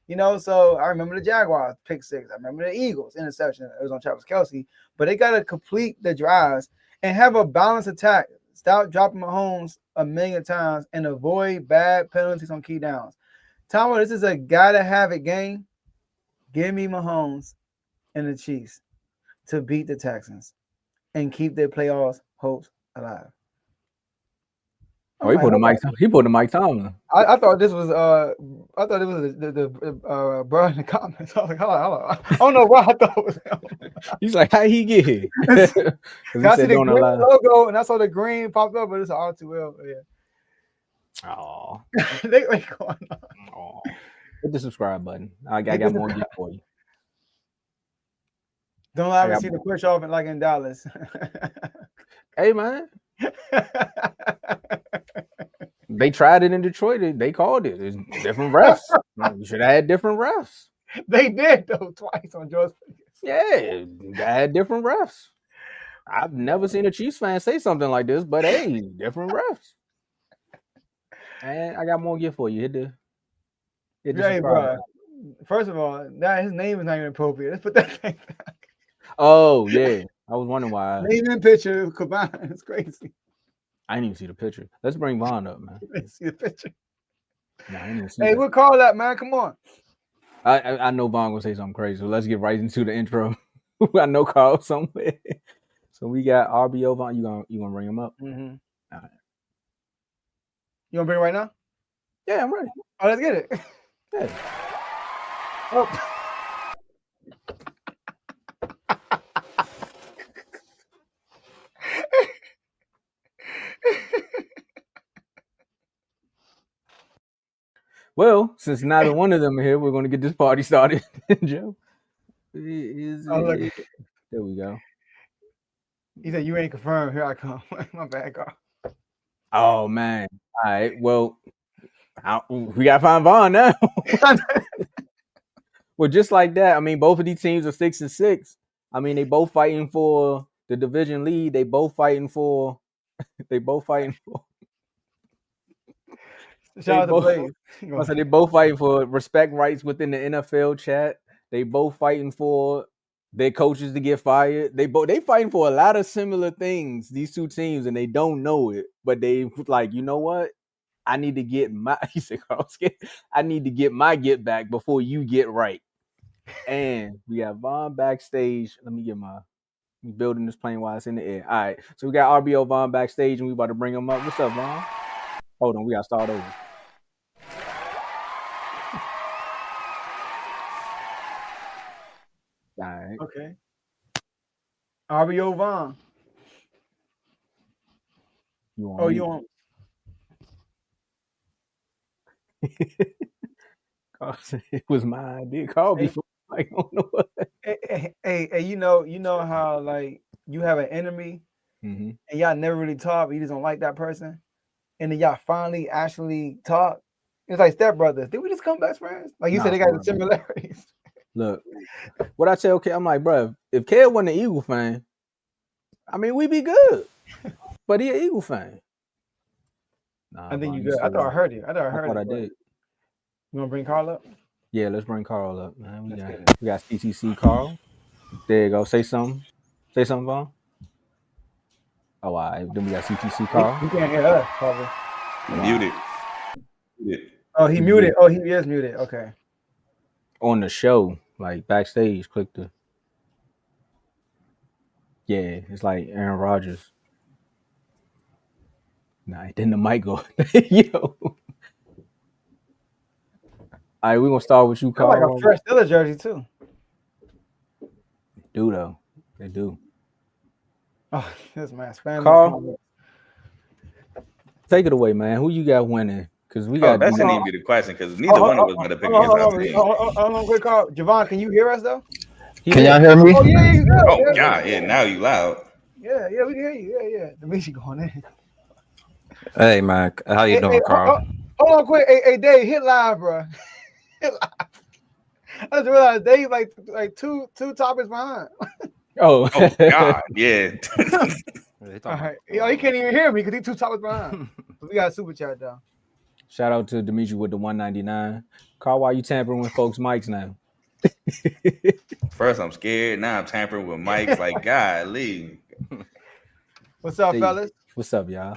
You know, so I remember the Jaguars pick 6. I remember the Eagles interception. It was on Travis Kelce. But they got to complete the drives and have a balanced attack. Stop dropping Mahomes a million times and avoid bad penalties on key downs. Tomo, this is a gotta-have-it game. Give me Mahomes and the Chiefs to beat the Texans and keep their playoffs hopes alive. Oh, he put the Mike Tomlin. I thought this was the bro in the comments. I was like, I don't know why I thought it was him. He's like, how he get here? I see the green logo, and I saw the green popped up, but it's an R2L. Yeah. Oh, they going on. Oh, hit the subscribe button. I got more gift for you. Don't ever see the push off like in Dallas. Hey man. They tried it in Detroit. They called it. It's different refs. You should have had different refs. They did though twice on George. Yeah, they had different refs. I've never seen a Chiefs fan say something like this, but hey, different refs. And I got more gift for you. Hit the Hey, subscribe bro. button. First of all, that his name is not even appropriate. Let's put that thing back. Oh yeah, I was wondering why. Name and picture combined. It's crazy. I didn't even see the picture. Let's bring Vaughn up, man. Let's see the picture. Nah, I didn't even see Hey, that. we'll call that, man. Come on. I know Vaughn gonna say something crazy, so let's get right into the intro. I know Carl somewhere. So we got RBO Vaughn. You gonna bring him up? Mm-hmm. All right. You want to bring it right now? Yeah, I'm ready. Oh, let's get it. Yeah. Oh. Well, since neither one of them are here, we're gonna get this party started. Joe, is Oh, look. it? There we go. He said, you ain't confirmed. Here I come. My bad, Carl. Oh man. All right. Well, we gotta find Vaughn now. Well, just like that. I mean, both of these teams are 6-6. I mean, they both fighting for the division lead. They both fighting for. Shout out to Blaze. I said they both fighting for respect rights within the NFL chat. They both fighting for their coaches to get fired. They fighting for a lot of similar things. These two teams, and they don't know it, but they like, you know what? I need to get my. He said, I need to get my get back before you get right. And we got Vaughn backstage. Let me get my building this plane while it's in the air. All right, so we got RBO Vaughn backstage, and we about to bring him up. What's up, Vaughn? Hold on, we gotta start over. All right. Okay. RBO Vaughn. You on? Oh, you on? It was my idea. Call me. Like, I don't know what. Hey, you know how like you have an enemy Mm-hmm. and y'all never really talk, but you just don't like that person, and then y'all finally actually talk. It's like stepbrothers. Did we just come best friends? Like you said, they got the similarities. Look, what I tell Kale, I'm like, bro, if Kale wasn't an Eagle fan, I mean, we'd be good. But he an Eagle fan. Nah, I think you good. I thought I heard you. I thought I did. You want to bring Carl up? Yeah, let's bring Carl up, man. We got CTC Carl. There you go. Say something. Say something, Vaughn. Oh, all right. Then we got CTC Carl. He can't hear us, probably. Muted. Oh, he muted. Oh, he is muted. Okay. On the show, like backstage, click the. Yeah, it's like Aaron Rodgers. Nah, then the mic go. Yo. All right, we're gonna start with you, Carl. I like a fresh Steelers jersey too. They do though. They do. Oh, this man's family. Carl, take it away, man. Who you got winning? Because we got. That shouldn't even be the question. Because neither one of us going to pick against our team. Hold on, quick, Carl. Javon, can you hear us though? Can y'all hear me? Oh yeah. Oh God, yeah. Now you loud. Yeah, we can hear you. Yeah. The music going in. Hey, man. How you doing, Carl? Hold on, quick. Hey, Dave, hit live, bro. Hit live. I just realized Dave like two topics behind. Oh God, yeah. All right. He can't even hear me because he's 2 topics behind. But we got a super chat though. Shout out to Dimitri with the 199. Carl, why you tampering with folks' mics now? First, I'm scared. Now I'm tampering with mics. Like, golly. What's up, fellas? What's up, y'all?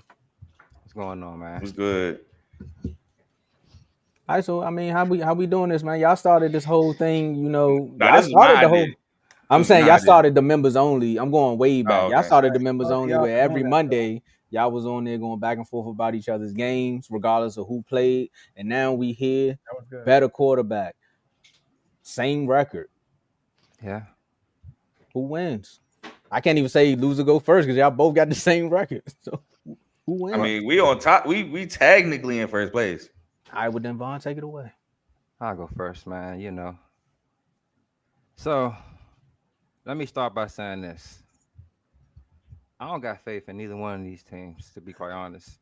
What's going on, man? What's good? All right, so I mean, how we doing this, man? Y'all started this whole thing, you know. No, y'all started the whole. idea. I'm saying y'all started the members only. I'm going way back. okay. Y'all started the members only, y'all where every know that, Monday y'all was on there going back and forth about each other's games, regardless of who played. And now we here, better quarterback, same record. Yeah. Who wins? I can't even say loser go first because y'all both got the same record. So who wins? I mean, we on top. We technically in first place. I would then Vaughn take it away. I'll go first, man. You know. So let me start by saying this. I don't got faith in neither one of these teams, to be quite honest.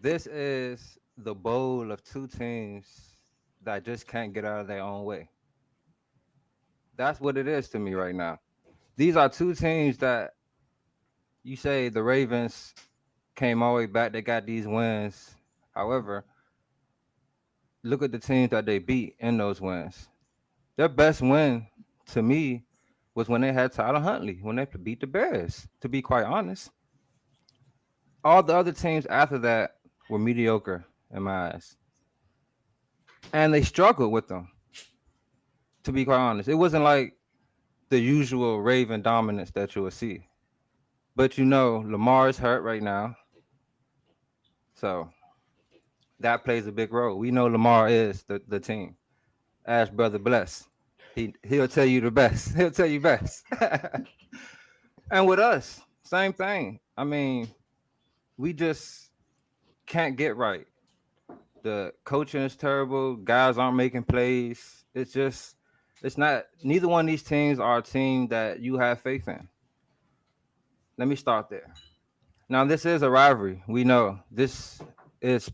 This is the bowl of two teams that just can't get out of their own way. That's what it is to me right now. These are two teams that you say the Ravens came all the way back. They got these wins. However, look at the teams that they beat in those wins. Their best win to me was when they had Tyler Huntley, when they beat the Bears, to be quite honest. All the other teams after that were mediocre in my eyes. And they struggled with them, to be quite honest. It wasn't like the usual Raven dominance that you would see. But Lamar is hurt right now. So that plays a big role. We know Lamar is the team. Ask Brother Bless. He'll tell you the best. He'll tell you best. And with us, same thing. I mean, we just can't get right. The coaching is terrible. Guys aren't making plays. It's not. Neither one of these teams are a team that you have faith in. Let me start there. Now, this is a rivalry. We know this is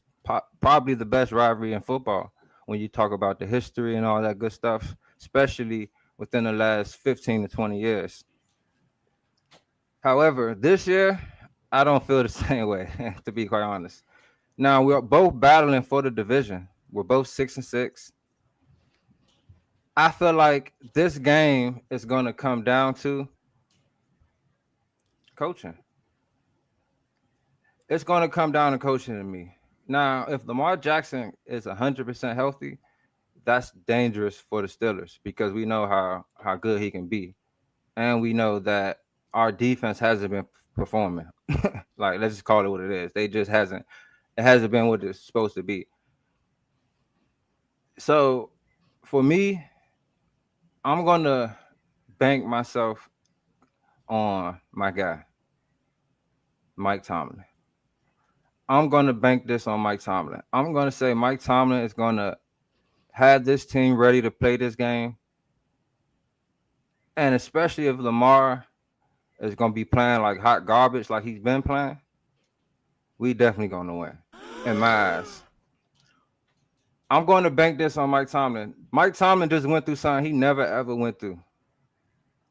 probably the best rivalry in football when you talk about the history and all that good stuff, especially within the last 15 to 20 years. However, this year, I don't feel the same way, to be quite honest. Now, we're both battling for the division. We're both 6-6. I feel like this game is going to come down to coaching. It's going to come down to coaching to me. Now, if Lamar Jackson is 100% healthy, that's dangerous for the Steelers because we know how good he can be. And we know that our defense hasn't been performing. Like, let's just call it what it is. It hasn't been what it's supposed to be. So, for me, I'm going to bank myself on my guy, Mike Tomlin. I'm going to bank this on Mike Tomlin. I'm going to say Mike Tomlin is going to have this team ready to play this game. And especially if Lamar is going to be playing like hot garbage like he's been playing, we definitely going to win, in my eyes. I'm going to bank this on Mike Tomlin. Mike Tomlin just went through something he never, ever went through.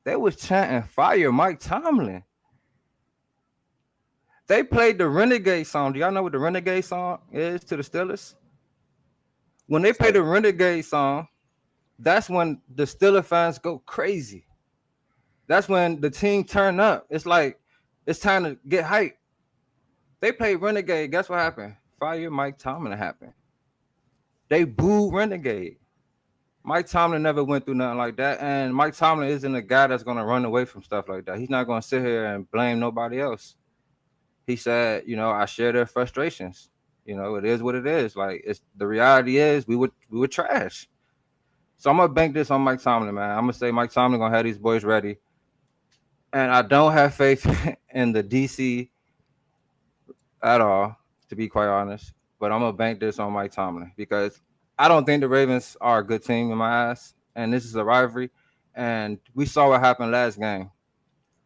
They was chanting, "Fire Mike Tomlin." They played the Renegade song. Do y'all know what the Renegade song is to the Steelers? When they play the Renegade song, that's when the Steelers fans go crazy. That's when the team turn up. It's like it's time to get hype. They played Renegade. Guess what happened? Fire Mike Tomlin happened. They booed Renegade. Mike Tomlin never went through nothing like that. And Mike Tomlin isn't a guy that's going to run away from stuff like that. He's not going to sit here and blame nobody else. He said, I share their frustrations. It is what it is. Like, the reality is we were trash. So I'm going to bank this on Mike Tomlin, man. I'm going to say Mike Tomlin going to have these boys ready. And I don't have faith in the DC at all, to be quite honest. But I'm going to bank this on Mike Tomlin because I don't think the Ravens are a good team in my eyes. And this is a rivalry. And we saw what happened last game.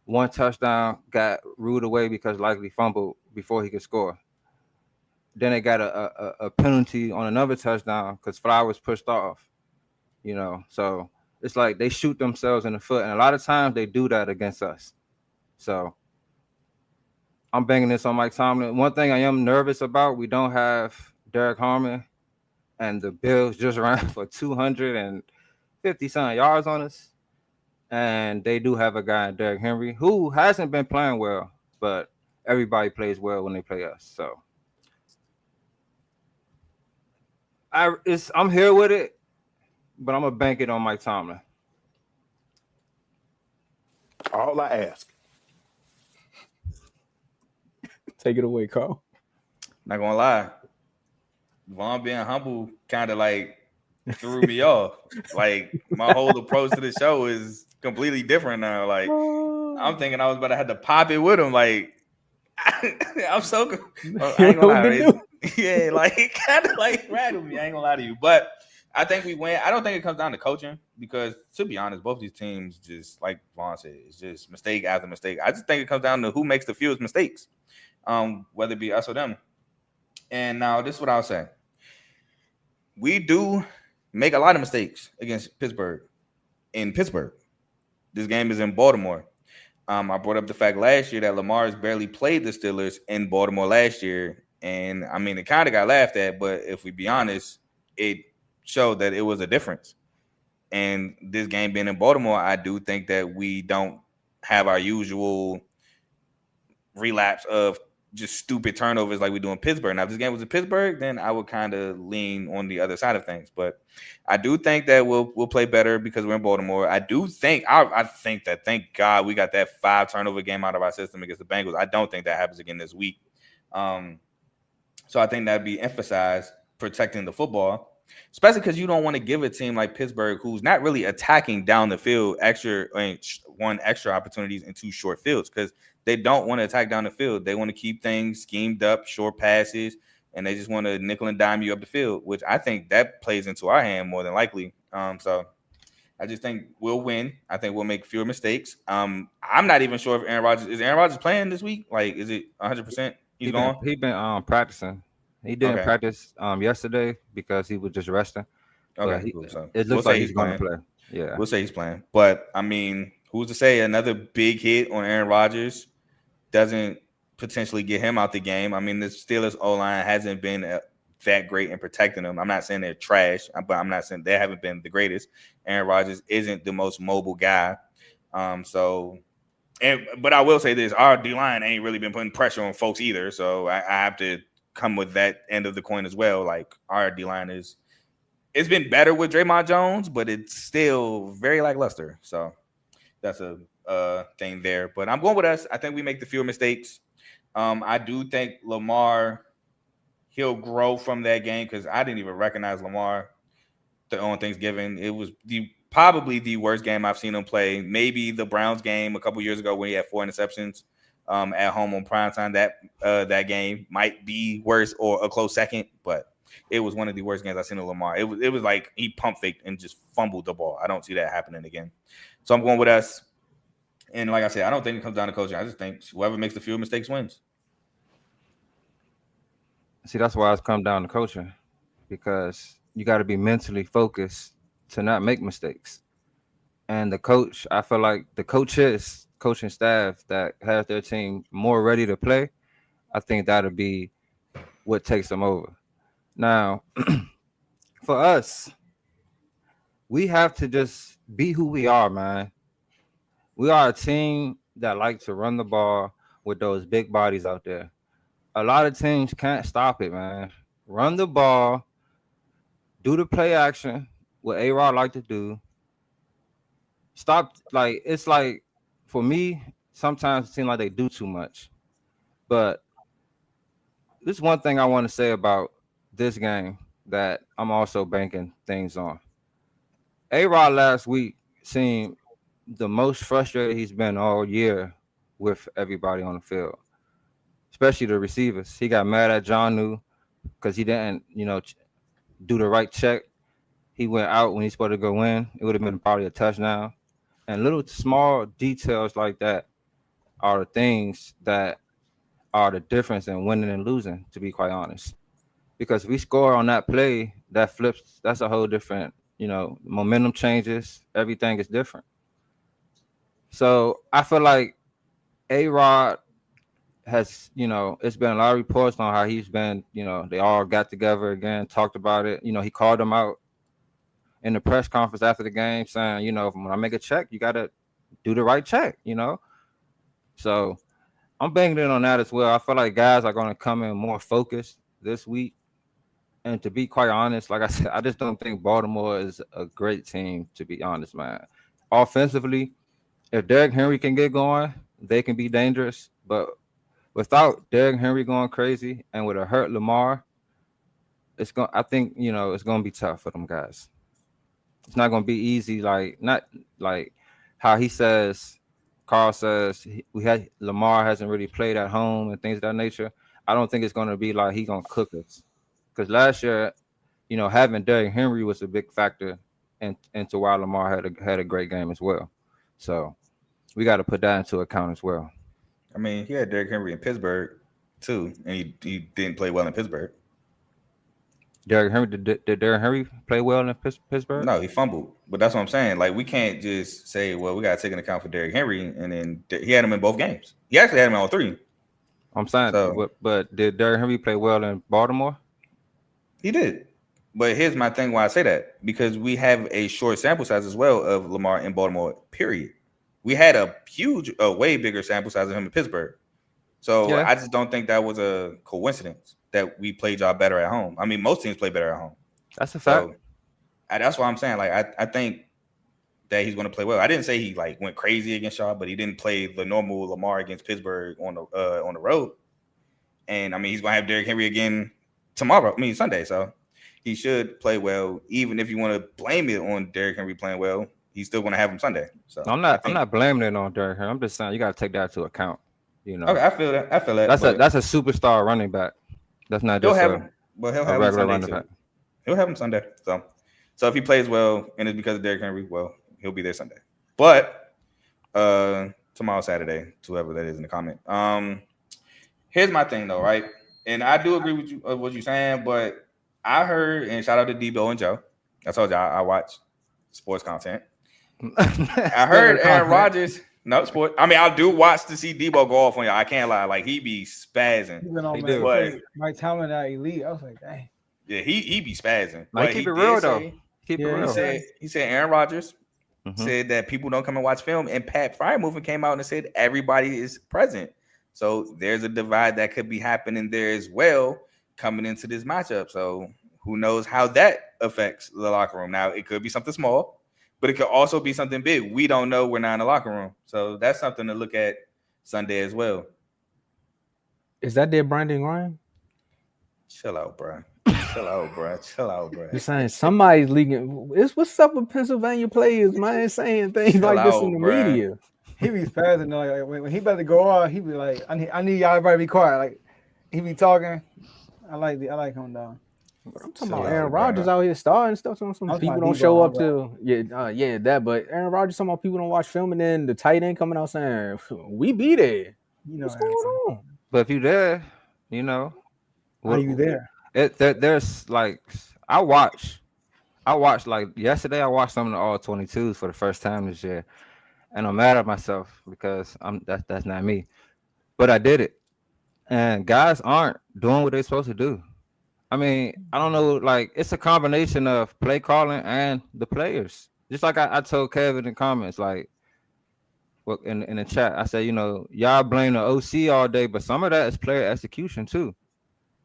One touchdown got ruled away because likely fumbled before he could score. Then they got a penalty on another touchdown because Flowers pushed off. So it's like they shoot themselves in the foot. And a lot of times they do that against us. So I'm banging this on Mike Tomlin. One thing I am nervous about, we don't have Derek Harmon, and the Bills just ran for 250-something yards on us. And they do have a guy, Derrick Henry, who hasn't been playing well, but everybody plays well when they play us. So I'm here with it, but I'm going to bank it on Mike Tomlin. All I ask. Take it away, Carl. Not gonna lie, Vaughn being humble kind of like threw me off. Like, my whole approach to the show is completely different now. Like, I'm thinking I was about to have to pop it with him. Like, I'm so good. I ain't gonna lie, right? Yeah, like, kind of like rattled me. I ain't gonna lie to you, but I think we win. I don't think it comes down to coaching because, to be honest, both these teams, just like Vaughn said, it's just mistake after mistake. I just think it comes down to who makes the fewest mistakes, whether it be us or them. And now this is what I'll say. We do make a lot of mistakes against Pittsburgh. In Pittsburgh, this game is in Baltimore. I brought up the fact last year that Lamar's barely played the Steelers in Baltimore last year, And I mean, it kind of got laughed at, but if we be honest, it showed that it was a difference. And this game being in Baltimore, I do think that we don't have our usual relapse of just stupid turnovers like we do in Pittsburgh. Now, if this game was in Pittsburgh, then I would kind of lean on the other side of things. But I do think that we'll play better because we're in Baltimore. I do think I think that, thank God we got that 5 turnover game out of our system against the Bengals. I don't think that happens again this week. So I think that'd be emphasized, protecting the football, especially because you don't want to give a team like Pittsburgh, who's not really attacking down the field, extra opportunities in 2 short fields, because they don't want to attack down the field. They want to keep things schemed up, short passes, and they just want to nickel and dime you up the field, which I think that plays into our hand more than likely. So I just think we'll win. I think we'll make fewer mistakes. I'm not even sure if Aaron Rodgers playing this week. Like, is it 100%? He's going. He been practicing. He didn't practice yesterday because he was just resting. Okay, cool. So it looks like he's going to play. Yeah, we'll say he's playing. But I mean, who's to say another big hit on Aaron Rodgers doesn't potentially get him out the game? I mean, the Steelers O-line hasn't been that great in protecting them. I'm not saying they're trash, but I'm not saying they haven't been the greatest. Aaron Rodgers isn't the most mobile guy. But I will say this: our D-line ain't really been putting pressure on folks either. So I have to come with that end of the coin as well. Like, our D-line it's been better with Draymond Jones, but it's still very lackluster. So that's a thing there. But I'm going with us. I think we make the fewer mistakes. I do think Lamar, he'll grow from that game, because I didn't even recognize Lamar on Thanksgiving. It was probably the worst game I've seen him play. Maybe the Browns game a couple years ago when he had 4 interceptions at home on primetime. That game might be worse or a close second, but it was one of the worst games I've seen of Lamar. It was like he pump faked and just fumbled the ball. I don't see that happening again. So I'm going with us. And like I said, I don't think it comes down to coaching. I just think whoever makes the fewer mistakes wins. See, that's why it's come down to coaching, because you got to be mentally focused to not make mistakes. And the coach, I feel like the coaching staff that has their team more ready to play, I think that'll be what takes them over. Now, for us, we have to just be who we are, man. We are a team that likes to run the ball with those big bodies out there. A lot of teams can't stop it, man. Run the ball, do the play action, what A-Rod like to do. Stop, like, it's like, for me, sometimes it seems like they do too much. But this is one thing I want to say about this game that I'm also banking things on. A-Rod last week seemed the most frustrated he's been all year with everybody on the field, especially the receivers. He got mad at Jonnu because he didn't, do the right check. He went out when he's supposed to go in. It would have been probably a touchdown. And little small details like that are the things that are the difference in winning and losing, to be quite honest. Because if we score on that play, that flips, that's a whole different, momentum changes. Everything is different. So I feel like A-Rod has, it's been a lot of reports on how he's been, they all got together again, talked about it. He called them out in the press conference after the game saying, when I make a check, you got to do the right check, So I'm banking it on that as well. I feel like guys are going to come in more focused this week. And to be quite honest, like I said, I just don't think Baltimore is a great team, to be honest, man. Offensively, if Derrick Henry can get going, they can be dangerous. But without Derrick Henry going crazy and with a hurt Lamar, I think it's going to be tough for them guys. It's not going to be easy, not like how Carl says Lamar hasn't really played at home and things of that nature. I don't think it's going to be like he's going to cook us. Because last year, having Derrick Henry was a big factor into why Lamar had a great game as well. So we got to put that into account as well. I mean, he had Derrick Henry in Pittsburgh too, and he didn't play well in Pittsburgh. Derrick Henry did Derrick Henry play well in Pittsburgh? No, he fumbled. But that's what I'm saying. Like, we can't just say, well, we got to take into account for Derrick Henry, and then he had him in both games. He actually had him in all 3. I'm saying, So but did Derrick Henry play well in Baltimore? he did. But here's my thing why I say that. Because we have a short sample size as well of Lamar in Baltimore, period. We had a way bigger sample size of him in Pittsburgh. So Yeah. I just don't think that was a coincidence that we played y'all better at home. I mean, most teams play better at home. That's a fact. So that's why I'm saying, like, I think that he's going to play well. I didn't say he like went crazy against y'all, but he didn't play the normal Lamar against Pittsburgh on the road. And I mean, he's going to have Derrick Henry again Sunday. So he should play well, even if you want to blame it on Derrick Henry playing well. He's still going to have him Sunday. So I'm not blaming it on Derrick Henry. I'm just saying you got to take that into account. You know. Okay, I feel that. That's a superstar running back. That's not just he'll have him regular Sunday running too. back. He'll have him Sunday. So if he plays well and it's because of Derrick Henry, well, he'll be there Sunday. But tomorrow, Saturday, to whoever that is in the comment. Here's my thing though, right? And I do agree with you what you're saying, but I heard, and shout out to Debo and Joe. I told y'all I watch sports content. I heard Aaron Rodgers. No sport. I mean, I do watch to see Debo go off on y'all. I can't lie. Like he be spazzing. Mike Tomlin that elite. I was like, dang. Yeah, he be spazzing. Like, keep it real though. Keep it real. He said Aaron Rodgers said that people don't come and watch film, and Pat Fryermuth came out and said everybody is present. So there's a divide that could be happening there as well coming into this matchup. So who knows how that affects the locker room? Now it could be something small, but it could also be something big. We don't know. We're not in the locker room, so that's something to look at Sunday as well. Is that their Brandon Ryan? Chill out, bro. Chill out, bro. You're saying somebody's leaking. What's up with Pennsylvania players, man? Saying things like this in the media. He be spazzing though. Like, when he about to go off, he be like, I need y'all everybody to be quiet. Like he be talking. I like him though. But I'm talking about Aaron Rodgers out here starting stuff. Some people don't show up to that. But Aaron Rodgers talking about people don't watch film, and then the tight end coming out saying we be there. You know what's going on? But if you there, you know, are you there? There's like I watched like yesterday. I watched some of the all-22s for the first time this year, and I'm mad at myself because that's not me, but I did it, and guys aren't doing what they're supposed to do. I mean, I don't know, like it's a combination of play calling and the players. Just like I told Kevin in comments, like in the chat, I said, you know, y'all blame the OC all day, but some of that is player execution too.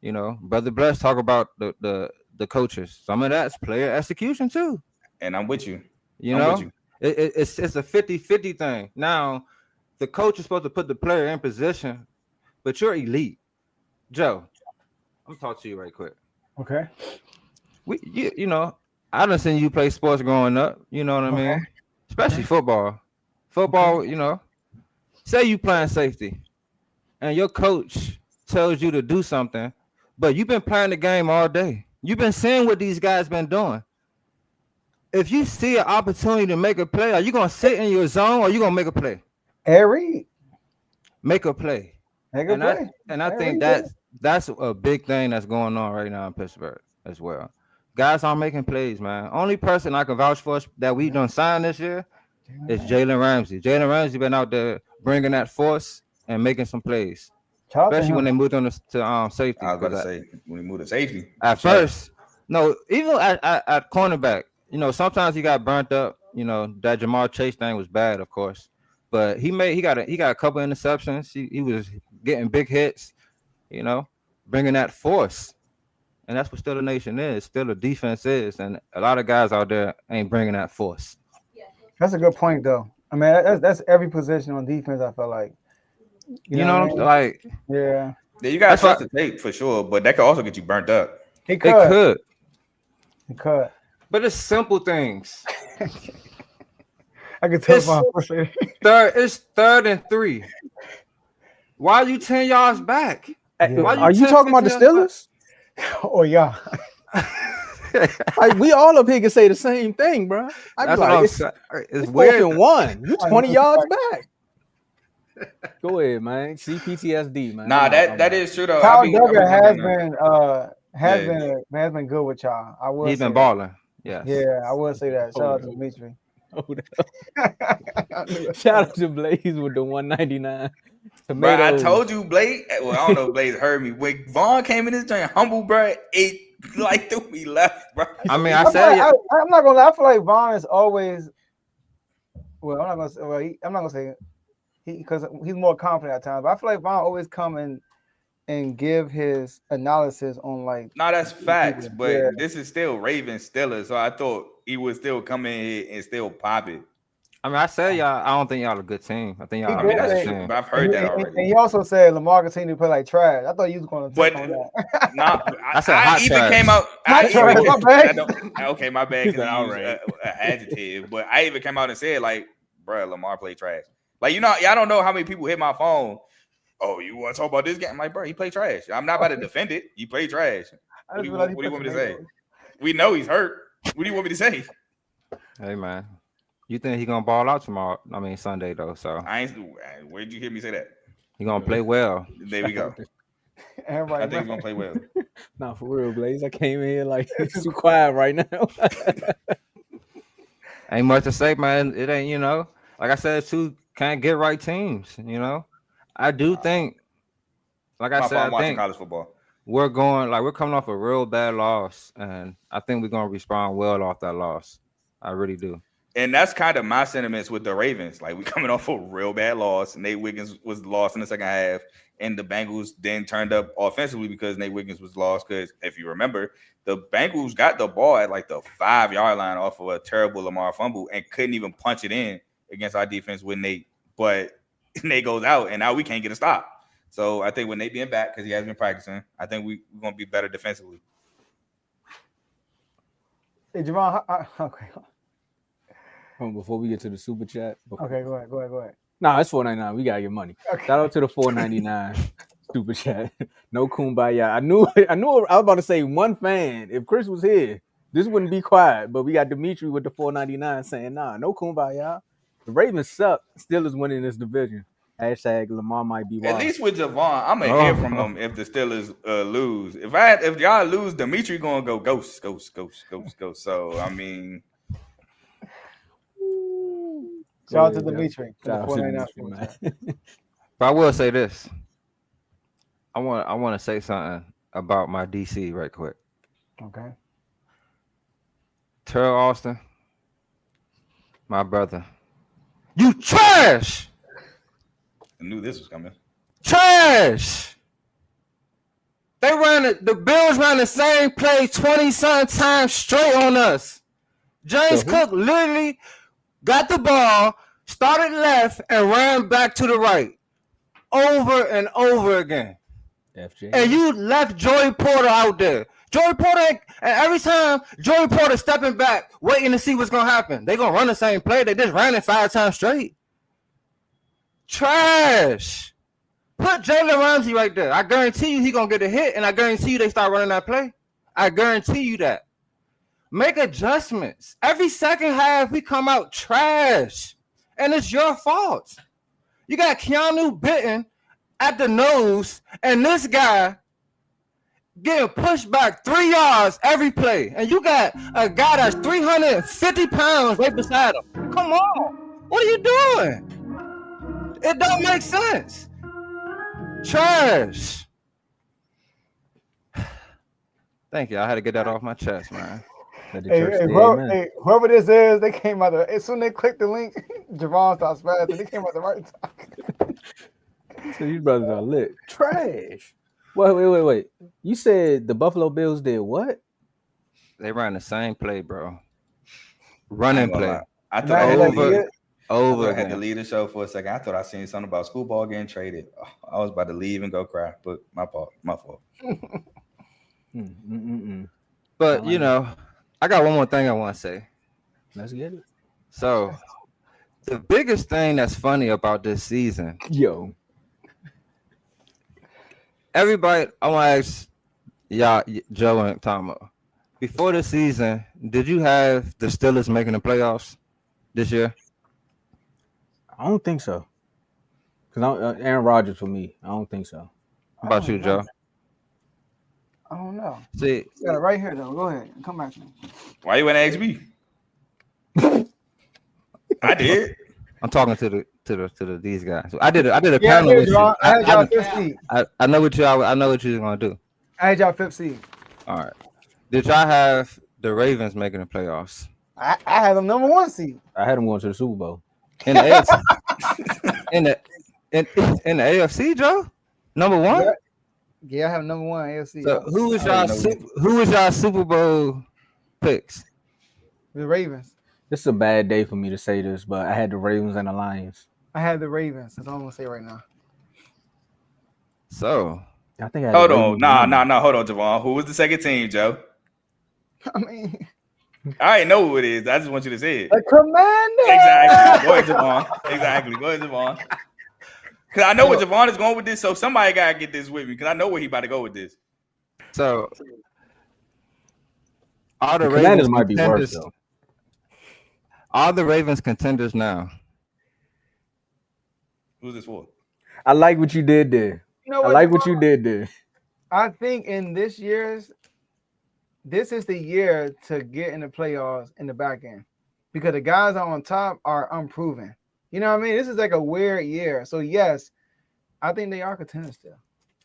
You know, Brother Bless talk about the coaches. Some of that's player execution too. And I'm with you. It's a 50-50 thing. Now, the coach is supposed to put the player in position, but you're elite. Joe, I'm talking to you right quick. Okay. You know, I done seen you play sports growing up. You know what I mean? Especially football. Football, you know, say you playing safety and your coach tells you to do something, but you've been playing the game all day. You've been seeing what these guys been doing. If you see an opportunity to make a play, are you going to sit in your zone or are you going to make a play? Make a play. I think that's a big thing that's going on right now in Pittsburgh as well. Guys aren't making plays, man. Only person I can vouch for that we done signed this year is Jalen Ramsey. Jalen Ramsey been out there bringing that force and making some plays, especially when they moved on to safety. I was going to say when he moved to safety. At first, no, even at cornerback, you know, sometimes he got burnt up. You know, that Jamar Chase thing was bad, of course, but he got a couple interceptions. He was getting big hits. You know, bringing that force, and that's what still the nation is. Still the defense is, and a lot of guys out there ain't bringing that force. That's a good point, though. I mean, that's every position on defense. I feel like, you know what I'm like. Yeah, you got to trust the tape for sure, but that could also get you burnt up. It could. But it's simple things. I can tell. It's 3rd and 3. Why are you 10 yards back? Yeah. Are you talking about the Steelers? Oh yeah. Like, we all up here can say the same thing, bro. I'd be like, it's weird. 4th and 1. You 20 yards back. Go ahead, man. See PTSD, man. Nah, that is true though. Kyle Duggar has been good with y'all. He's been balling. Yeah. Yeah, I will say that. Shout out to Dimitri. Hold up. Shout out to Blaze with the 199 Bro, tomatoes. I told you, Blake. Well, I don't know if Blaze heard me. When Vaughn came in this joint, humble, bro, it like threw me left, bro. I mean, I said I'm not gonna lie. I feel like Vaughn is always. Well, I'm not gonna say because he's more confident at times. But I feel like Vaughn always come and give his analysis on like. No, that's facts, but Yeah. this is still Ravens Steelers, so I thought he would still come in here and still pop it. I mean, I said y'all. I don't think y'all a good team. I think y'all. I mean, that's Hey, true, but I've heard that already. And he also said Lamar continue to play like trash. I thought you was going to touch on that. No, That's a hot I even trash. came out. Okay, my bad. He's an Because outrage. adjective, but I even came out and said like, bro, Lamar played trash. Like y'all don't know how many people hit my phone. Oh, you want to talk about this game? I'm like, bro, he played trash. I'm not about to defend it. He played trash. What do you want me to say? We know he's hurt. What do you want me to say? Hey man, you think he gonna ball out tomorrow? I mean Sunday though. So Where'd you hear me say that? he gonna play well. There we go. I think he's gonna play well. Nah, for real, Blaze. I came in here like it's too quiet right now. Ain't much to say, man. It ain't, like I said, two can't get right teams. I do think, like I said, I'm I watching think college football. we're coming off a real bad loss, and I think we're gonna respond well off that loss. I really do. And that's kind of my sentiments with the Ravens. Like, we coming off a real bad loss. Nate Wiggins was lost in the second half, and the Bengals then turned up offensively because Nate Wiggins was lost. Because if you remember, the Bengals got the ball at like the 5-yard line off of a terrible Lamar fumble and couldn't even punch it in against our defense with Nate. But Nate goes out, and now we can't get a stop. So I think with Nate being back, because he has been practicing, I think we're going to be better defensively. Hey, Javon, okay. Before we get to the super chat. Okay, go ahead. Nah, it's $4.99. We gotta get money. Okay. Shout out to the $4.99 super chat. No kumbaya. I knew I was about to say one fan. If Chris was here, this wouldn't be quiet. But we got Dimitri with the $4.99 saying, nah, no kumbaya. The Ravens suck. Steelers winning this division. Hashtag Lamar might be wild. At least with Javon, I'm gonna hear from him if the Steelers lose. If y'all lose, Dimitri gonna go ghost. So I mean, Shout out to Dimitri. Shout out to Dimitri, man. But I will say this. I want to say something about my DC right quick. Okay. Terrell Austin, my brother. You trash! I knew this was coming. Trash! The Bills ran the same play 20-something times straight on us. James Cook literally got the ball, started left, and ran back to the right. Over and over again. FJ. And you left Joey Porter out there. Joey Porter, and every time Joey Porter stepping back, waiting to see what's going to happen. They're going to run the same play. They just ran it 5 times straight. Trash. Put Jalen Ramsey right there. I guarantee you he's going to get a hit, and I guarantee you they start running that play. I guarantee you that. Make adjustments. Every second half, we come out trash. And it's your fault. You got Keanu bitten at the nose, and this guy getting pushed back 3 yards every play. And you got a guy that's 350 pounds right beside him. Come on. What are you doing? It don't make sense. Trash. Thank you. I had to get that off my chest, man. Whoever this is, they came out as soon as they clicked the link, Javon starts fast, and they came out the right time. So these brothers are lit. Trash. Wait. You said the Buffalo Bills did what? They ran the same play, bro. Running play. I thought I had to again. leave the show for a second. I thought I seen something about Schoolball getting traded. I was about to leave and go cry, but my fault. But I got one more thing I want to say. Let's get it. So, the biggest thing that's funny about this season, everybody, I want to ask y'all, Joe and Tomo, before the season, did you have the Steelers making the playoffs this year? I don't think so. Because Aaron Rodgers for me, I don't think so. How about you, Joe? I don't know. See, you got it right here, though. Go ahead. Come back to me. Why you want to ask me? I did. I'm talking to the these guys. I did a Yeah, I panel did, with you. y'all. I had y'all fifth seed. I know what you're gonna do. I had y'all fifth seed. All right. Did y'all have the Ravens making the playoffs I had them number 1 seed. I had them going to the Super Bowl. in the AFC? in the AFC, Joe? Number 1? Yeah, I have number 1 AFC. So who was y'all Super Bowl picks? The Ravens. This is a bad day for me to say this, but I had the Ravens and the Lions. I had the Ravens. That's all I'm gonna say right now. So I think I had Hold the on. Ravens Nah. Hold on, Javon. Who was the second team, Joe? I mean, I already know who it is. I just want you to say it. the Commander. Exactly. Go ahead, Javon. Exactly. Go ahead, Javon. Because I know where Javon is going with this, so somebody got to get this with me because I know where he about to go with this. So all the Commanders Ravens might be worse contenders, though. all the Ravens contenders now. Who's this for? I like what you did there. You know I like what you did there. I think in this is the year to get in the playoffs in the back end because the guys on top are unproven. You know what I mean? This is like a weird year. So yes, I think they are contenders still.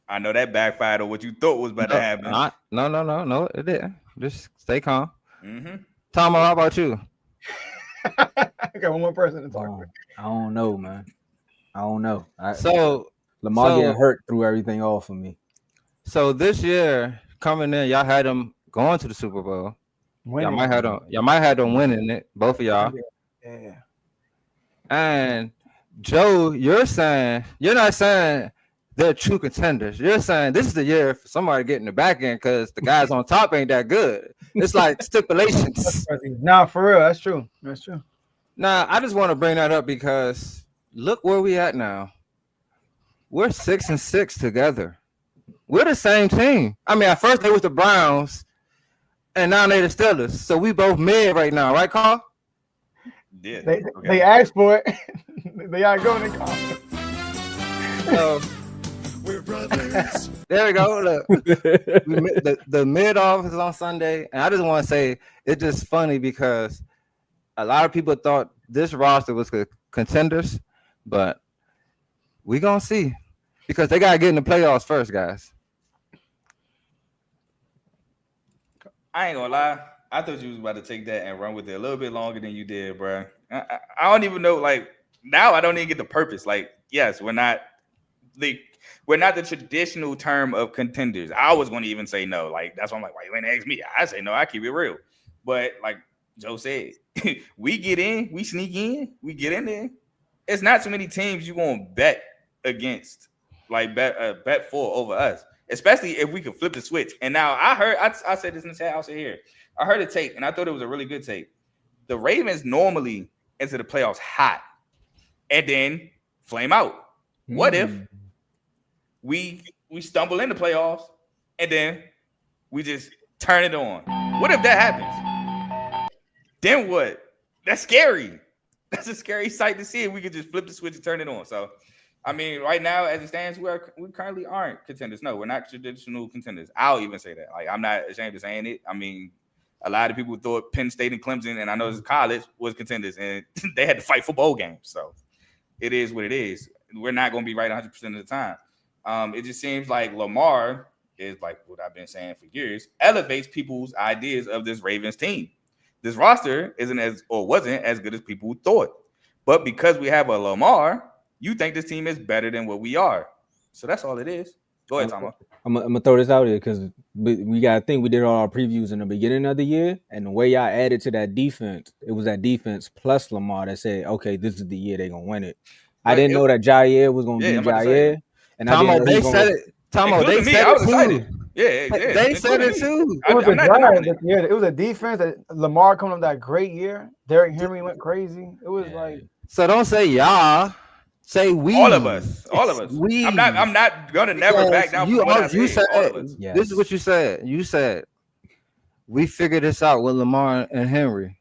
I know that backfired on what you thought was about to happen. No, it didn't. Just stay calm. Mm-hmm. Tomo, how about you? I got one more person to talk with. I don't know, man. I don't know. So Lamar getting hurt threw everything off for me. So this year coming in, y'all had them going to the Super Bowl. Y'all might have them winning it, both of y'all. Yeah. And Joe, you're not saying they're true contenders. You're saying this is the year for somebody to get in the back end because the guys on top ain't that good. It's like stipulations. Nah, for real, that's true. That's true. Nah, I just want to bring that up because look where we at now. We're 6-6 together. We're the same team. I mean, at first they was the Browns, and now they the Steelers. So we both mid right now, right, Carl? Yeah. They asked for it. They are going to call. So We're brothers. there we go. Look, the mid off is on Sunday, and I just want to say it's just funny because a lot of people thought this roster was contenders, but we gonna see because they gotta get in the playoffs first, guys. I ain't gonna lie. I thought you was about to take that and run with it a little bit longer than you did, bro. I don't even know. Like now, I don't even get the purpose. Like, yes, we're not the traditional term of contenders. I was going to even say no. Like that's why I'm like, why you ain't ask me? I say no. I keep it real. But like Joe said, we get in, we sneak in, we get in there. It's not too many teams you gonna bet against, like bet for over us. Especially if we could flip the switch. And now I said this in the chat, I'll say here. I heard a take, and I thought it was a really good take. The Ravens normally enter the playoffs hot and then flame out. What if we stumble in the playoffs and then we just turn it on? What if that happens? Then what? That's scary. That's a scary sight to see if we could just flip the switch and turn it on. So I mean, right now, as it stands, we currently aren't contenders. No, we're not traditional contenders. I'll even say that. Like, I'm not ashamed of saying it. I mean, a lot of people thought Penn State and Clemson, and I know this college, was contenders, and they had to fight for bowl games. So it is what it is. We're not going to be right 100% of the time. It just seems like Lamar is, like what I've been saying for years, elevates people's ideas of this Ravens team. This roster wasn't as good as people thought. But because we have a Lamar, you think this team is better than what we are. So that's all it is. Go ahead, Tomo. I'm gonna throw this out here because we gotta think we did all our previews in the beginning of the year, and the way y'all added to that defense, it was that defense plus Lamar that said, okay, this is the year they're gonna win it. I didn't know that Jair was gonna be Jair. And Tomo, they said it. Tomo, they said it too. Yeah. They said it too. It was a drive this year. It was a defense that Lamar coming up that great year. Derrick Henry went crazy. It was like so. Don't say y'all. Say we. All of us. We. I'm not gonna never back down from what I said. All of us. Yes. This is what you said. You said we figured this out with Lamar and Henry.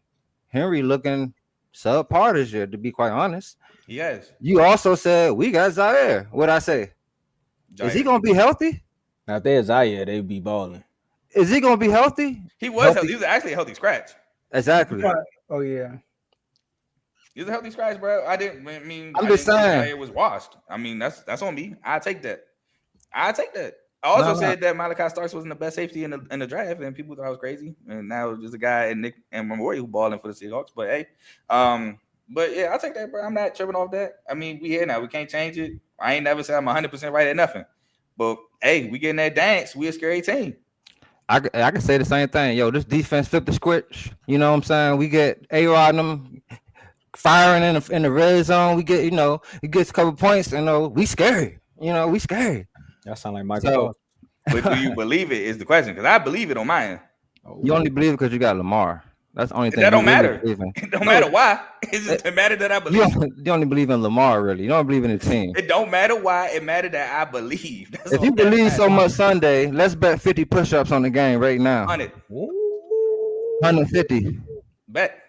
Henry looking subpar this year, to be quite honest. Yes. You also said we got Zaire. What'd I say? Is he gonna be healthy? Now if there's Zaire, they'd be balling. Is he gonna be healthy? He was healthy. He was actually a healthy scratch. Exactly. Oh yeah. It's a healthy scratch, bro. I didn't. I mean, I'm I just didn't think saying. that it was washed. I mean, that's on me. I take that. I take that. I also No. said that Malachi Starks wasn't the best safety in the draft, and people thought I was crazy. And now it's just a guy and Nick and Memorial who balling for the Seahawks. But hey, but yeah, I'll take that, bro. I'm not tripping off that. I mean, we here now. We can't change it. I ain't never said I'm 100% right at nothing. But hey, we getting that dance. We a scary team. I can say the same thing. Yo, this defense flipped the switch. You know what I'm saying? We get A-Rod and them firing in the red zone. We get, he gets a couple points, we scary. We scary. That sound like Michael. So, But do you believe it is the question? Because I believe it on my end. you only believe it because you got Lamar. That's the only thing. That don't really matter. believe in. It don't matter why. It's just it matter that I believe. You only believe in Lamar, really. You don't believe in the team. It don't matter why. It matter that I believe. That's If all you that believe matters. so much Sunday, let's bet 50 push-ups on the game right now. 100. 150. Bet.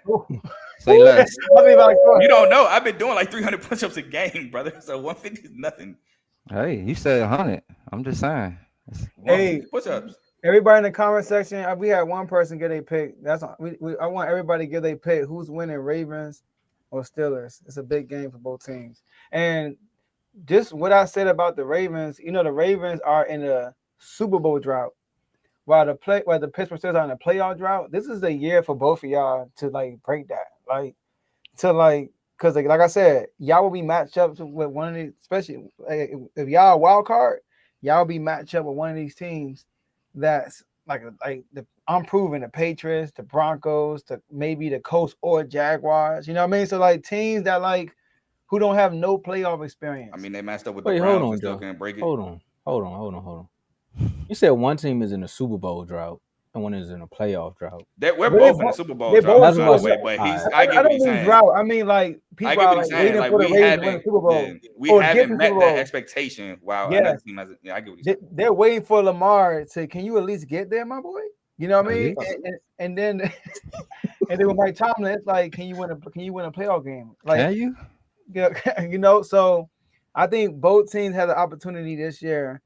Say less. You don't know. I've been doing like 300 push-ups a game, brother. So 150 is nothing. Hey, you said 100. I'm just saying. Hey, push-ups. Everybody in the comment section, we had one person get a pick. I want everybody to give their pick. Who's winning, Ravens or Steelers? It's a big game for both teams. And just what I said about the Ravens, the Ravens are in a Super Bowl drought, while the Pittsburgh Steelers are in a playoff drought. This is the year for both of y'all to break that, because like I said, y'all will be matched up with one of these, especially if y'all a wild card, y'all will be matched up with one of these teams. That's I'm proving the Patriots, the Broncos, to maybe the Colts or Jaguars. You know what I mean? So teams that who don't have no playoff experience. I mean, they matched up with Wait, the Browns. hold on, Still Joe. can't break it. Hold on. You said one team is in a Super Bowl drought and one is in a playoff drought. We're both in the Super Bowl drought. Both That's But I get I what don't he's mean saying. drought. I mean people I get what are he's saying. waiting for the we Ravens to win the Super Bowl. we or haven't get the met Super that Bowl. expectation. While Yeah. another team hasn't. I get what he's saying. They're waiting for Lamar to. Can you at least get there, my boy? You know what I mean? And then with Mike Tomlin, it's can you win a playoff game? Can you? So I think both teams have the opportunity this year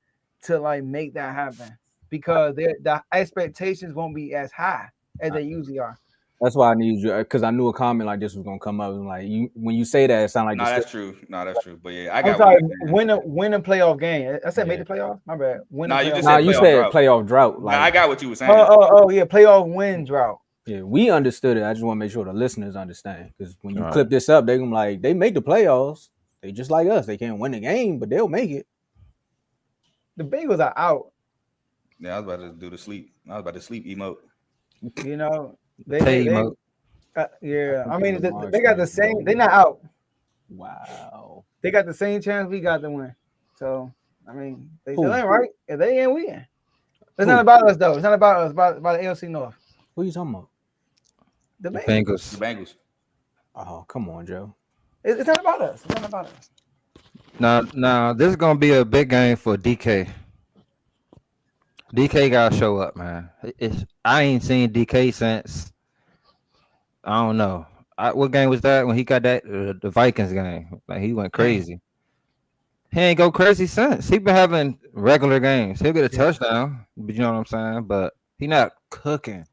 to make that happen because the expectations won't be as high as they usually are. That's why I need you, because I knew a comment like this was gonna come up. And when you say that, it sounds like That's true. No, that's true. But yeah, I I'm got sorry, what win a playoff game. I said make the playoff. My bad. you said playoff drought. I got what you were saying. Oh yeah, playoff win drought. Yeah, we understood it. I just want to make sure the listeners understand, because when you clip this up, they're gonna they make the playoffs. They just like us. They can't win the game, but they'll make it. The Bengals are out. Yeah, I was about to do the sleep. I was about to sleep emote. They yeah. I mean, they got the same. They're not out. Wow. They got the same chance we got to win. So I mean, they still ain't right. If they in, we in. It's not about us though. It's not about us. It's about the AFC North. Who are you talking about? The Bengals. The Bengals. Oh, come on, Joe. It's not about us. It's not about us. Now, this is gonna be a big game for DK. DK gotta show up, man. I ain't seen DK since I don't know. What game was that when he got that the Vikings game? He went crazy. He ain't go crazy since. He been having regular games. He'll get a touchdown, but you know what I'm saying. But he not cooking.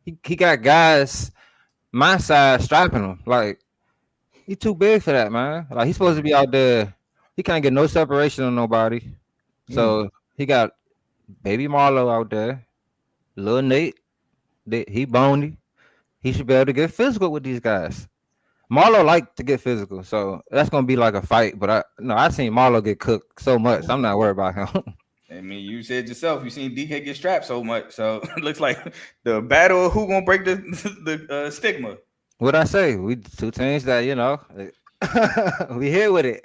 He got guys my size strapping him. He too big for that, man. He's supposed to be out there. He can't get no separation on nobody. So he got Baby Marlo out there. Lil Nate. He bony. He should be able to get physical with these guys. Marlo like to get physical, so that's gonna be like a fight. But I seen Marlo get cooked so much. I'm not worried about him. I mean, you said yourself, you seen DK get strapped so much, so it looks like the battle of who gonna break the stigma. What I say? We two teams that we here with it.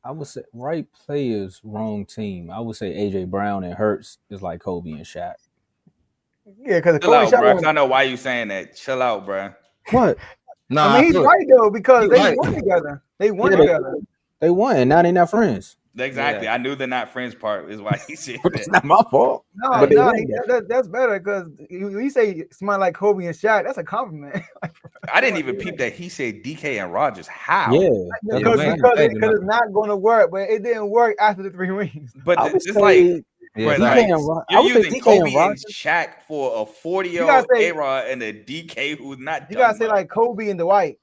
I would say right players, wrong team. I would say AJ Brown and Hurts is like Kobe and Shaq. Yeah, because chill out, bro. I know why you saying that. Chill out, bro. What? No, I mean he's right though because they won together. They won together. They won, and now they're not friends. Exactly. Yeah. I knew the not friends part is why he said that. It's not my fault. No, that's better because you say smile like Kobe and Shaq. That's a compliment. I didn't even peep that he said DK and Rogers. How? Yeah, because it's not going to work, but it didn't work after the 3 rings. But it's you're using Kobe and Shaq for a 40-year-old A-Rod and a DK who's not. You gotta say like Kobe and Dwight.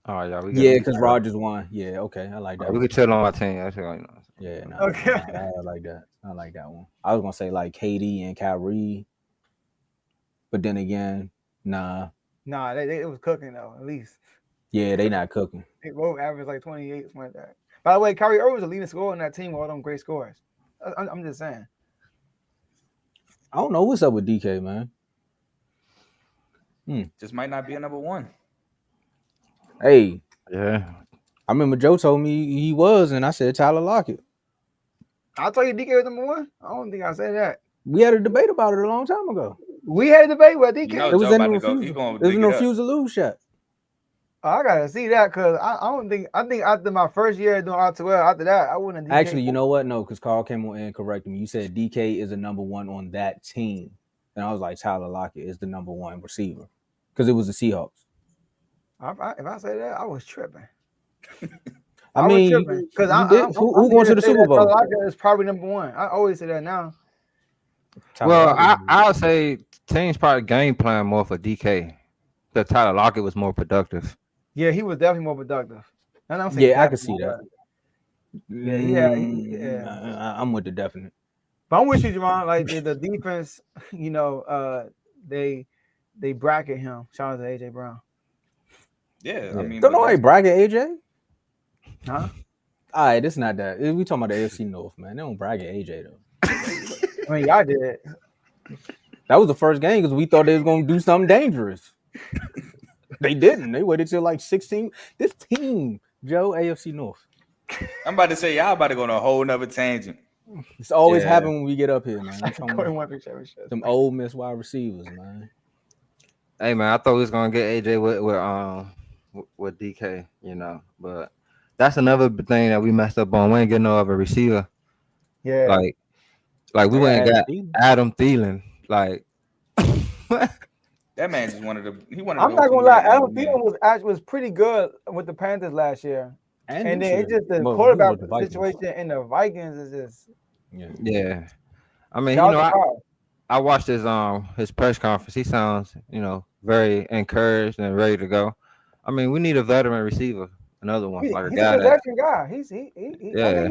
All right, y'all. Yeah, because Rodgers won. Yeah, okay, I like that. We one. could chill on my team. That's all, you know. Yeah, no, Okay. I like that. I like that one. I was gonna say like Katie and Kyrie, but then again, nah. Nah, it was cooking though. At least Yeah, they not cooking. they both averaged like 28, something like that. By the way, Kyrie Irving was the leading scorer on that team with all them great scores. I'm just saying. I don't know what's up with DK, man. Just might not be a number one. Hey, Yeah. I remember Joe told me he was, and I said Tyler Lockett. I told you DK was number one. I don't think I said that. We had a debate about it a long time ago. We had a debate with DK. You know, It was Joe in the about to go. He refusal. gonna It was dig in it the up. refuse to lose shot. Oh, I gotta see that because I don't think after my first year doing R2L, after that I wouldn't. Actually, you know what? No, because Carl came on and corrected me. You said DK is the number one on that team, and I was like Tyler Lockett is the number one receiver because it was the Seahawks. If I say that, I was tripping. I mean, because who going to the Super Bowl? Lockett is probably number one. I always say that now. Tyler Well, Lockett. I'll say teams probably game plan more for DK. Because Tyler Lockett was more productive. Yeah, he was definitely more productive. And I'm saying Yeah, I can see that. Yeah. I'm with the definite. But I'm with you, Javon. Like the defense, you know, they bracket him. Shout out to AJ Brown. Yeah, I mean, Don't nobody bracket AJ. Huh? All right, it's not that. We talking about the AFC North, man. They don't bracket AJ though. I mean, y'all did. That was the first game because we thought they was gonna do something dangerous. They didn't. They waited till like 16. This team, Joe, AFC North. I'm about to say y'all about to go on a whole nother tangent. It's always happen when we get up here, man. I'm talking Going about one big championship. them old Miss wide receivers, man. Hey man, I thought we was gonna get AJ with DK, you know, but that's another thing that we messed up on. We ain't getting no other receiver. Yeah. Like we went and got Adam Thielen. Like That man just wanted to. He wanted. I'm to not go gonna lie, from Adam man. Thielen was pretty good with the Panthers last year. And then it's just the Well, quarterback the Vikings. situation in the Vikings is just yeah. I mean, shout you know, out to Carl. I watched his press conference. He sounds, you know, very encouraged and ready to go. I mean, we need a veteran receiver, another one, like a He's guy a that. possession guy. I think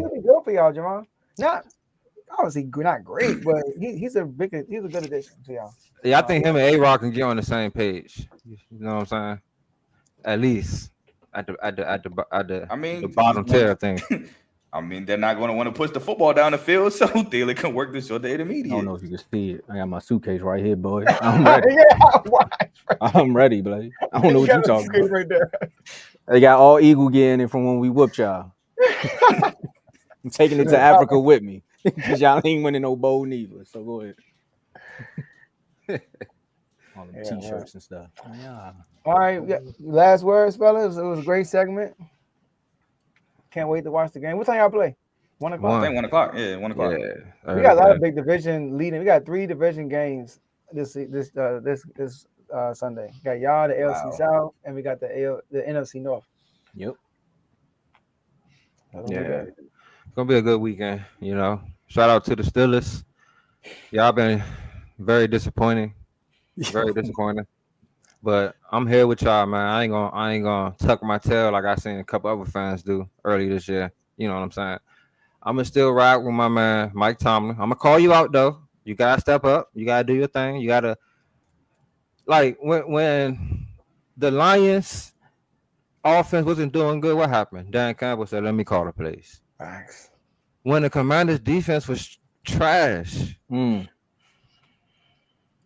he'll be good for y'all, Jamal. Not obviously not great, but he's a good addition to y'all. Yeah, I think him and A-Rock can get on the same page. You know what I'm saying? At least at the I mean, the bottom tier of things. I mean, they're not going to want to push the football down the field, so Thielen can work the short to I intermediate. don't know if you can see it. I got my suitcase right here, boy. I'm ready. I'm ready, Blake. I don't know what you're talking about. Right there. They got all Eagle gear in it from when we whooped y'all. I'm taking it to Africa with me because y'all ain't winning no bowl neither. So go ahead. All the t-shirts and stuff. Yeah. All right, last words, fellas. It was a great segment. Can't wait to watch the game. What time y'all play? 1 o'clock. I think 1 o'clock. Yeah, 1 o'clock. Yeah. We got a lot of big division leading. We got 3 division games this Sunday. We got y'all, the AFC South, and we got the NFC North. Yep. Yeah. It's gonna be a good weekend, you know. Shout out to the Steelers. Y'all been very disappointing. Very disappointing. But I'm here with y'all, man. I ain't gonna tuck my tail like I seen a couple other fans do early this year. You know what I'm saying? I'm gonna still ride with my man Mike Tomlin. I'm gonna call you out though. You gotta step up. You gotta do your thing. You gotta like when the Lions offense wasn't doing good. What happened? Dan Campbell said, "Let me call the plays." Thanks. When the Commanders' defense was trash,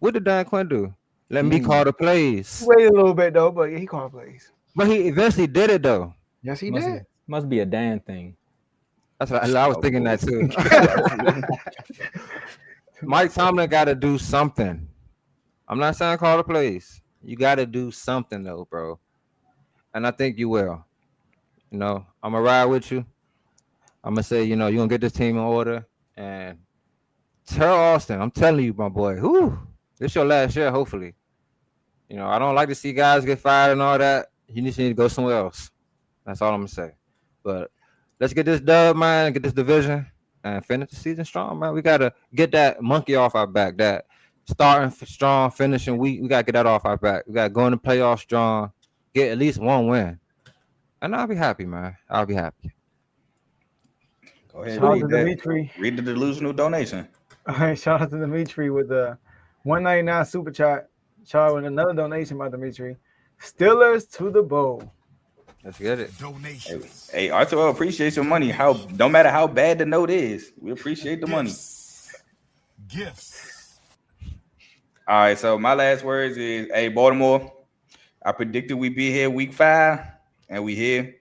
what did Dan Quinn do? Let me call the plays. Waited a little bit though, but he called plays. But he eventually did it though. Yes, he did. Must be a Dan thing. That's what I was thinking that too. Mike Tomlin got to do something. I'm not saying call the plays. You got to do something though, bro. And I think you will. You know, I'm gonna ride with you. I'm gonna say, you know, you're gonna get this team in order. And Terrell Austin, I'm telling you, my boy, this your last year, hopefully. You know, I don't like to see guys get fired and all that. You need to go somewhere else. That's all I'm gonna say. But let's get this dub, man, get this division, and finish the season strong, man. We gotta get that monkey off our back, that starting strong, finishing weak. We gotta get that off our back. We gotta go in the playoffs strong, get at least one win, and I'll be happy, man. I'll be happy. Go ahead Shout out and to read that. Dimitri. Read the delusional donation. All right, shout out to Dimitri with the 199 super chat. Shout out with another donation by Dimitri. Steelers to the bowl. Let's get it. Donations. Hey, R2L, appreciate your money. No matter how bad the note is, we appreciate the money. Gifts. All right, so my last words is, hey, Baltimore, I predicted we'd be here week 5, and we here.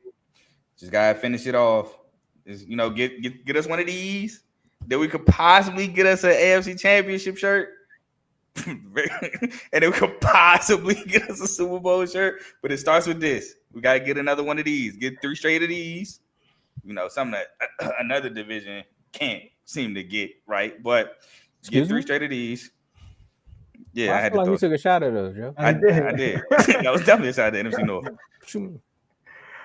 Just gotta finish it off. Just, get us one of these. Then we could possibly get us an AFC Championship shirt. And then we could possibly get us a Super Bowl shirt. But it starts with this. We gotta get another one of these. Get 3 straight of these. Something that another division can't seem to get, right? But get 3 straight of these. Yeah, I had feel to like you took a shot at those, Joe. I did. That was definitely a shot at the NFC North.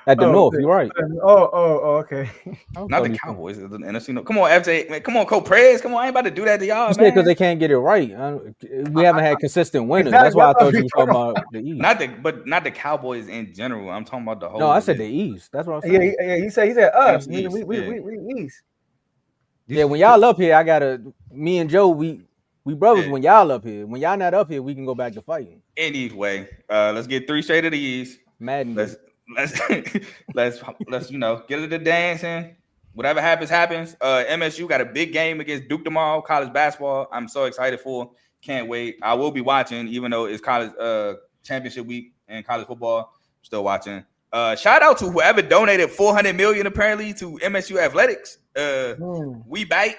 At the North, you're right. Okay. Not the Cowboys, the NFC North. Come on, FJ. Man, come on, Cole Prez. Come on, I ain't about to do that to y'all, man. Because they can't get it right. We haven't had consistent winners. That's why I thought you were talking about the East. Not the Cowboys in general. I'm talking about the whole. No, I said the East. That's what I'm saying. Yeah, he said us. East, We East. Yeah, when y'all up here, me and Joe, we brothers. When y'all up here, when y'all not up here, we can go back to fighting. Anyway, let's get 3 straight of these. Madden. Let's get it to dancing. Whatever happens. MSU got a big game against Duke tomorrow, college basketball. I'm so excited for. Can't wait. I will be watching, even though it's college championship week and college football. I'm still watching. Shout out to whoever donated $400 million apparently to MSU athletics. We bite.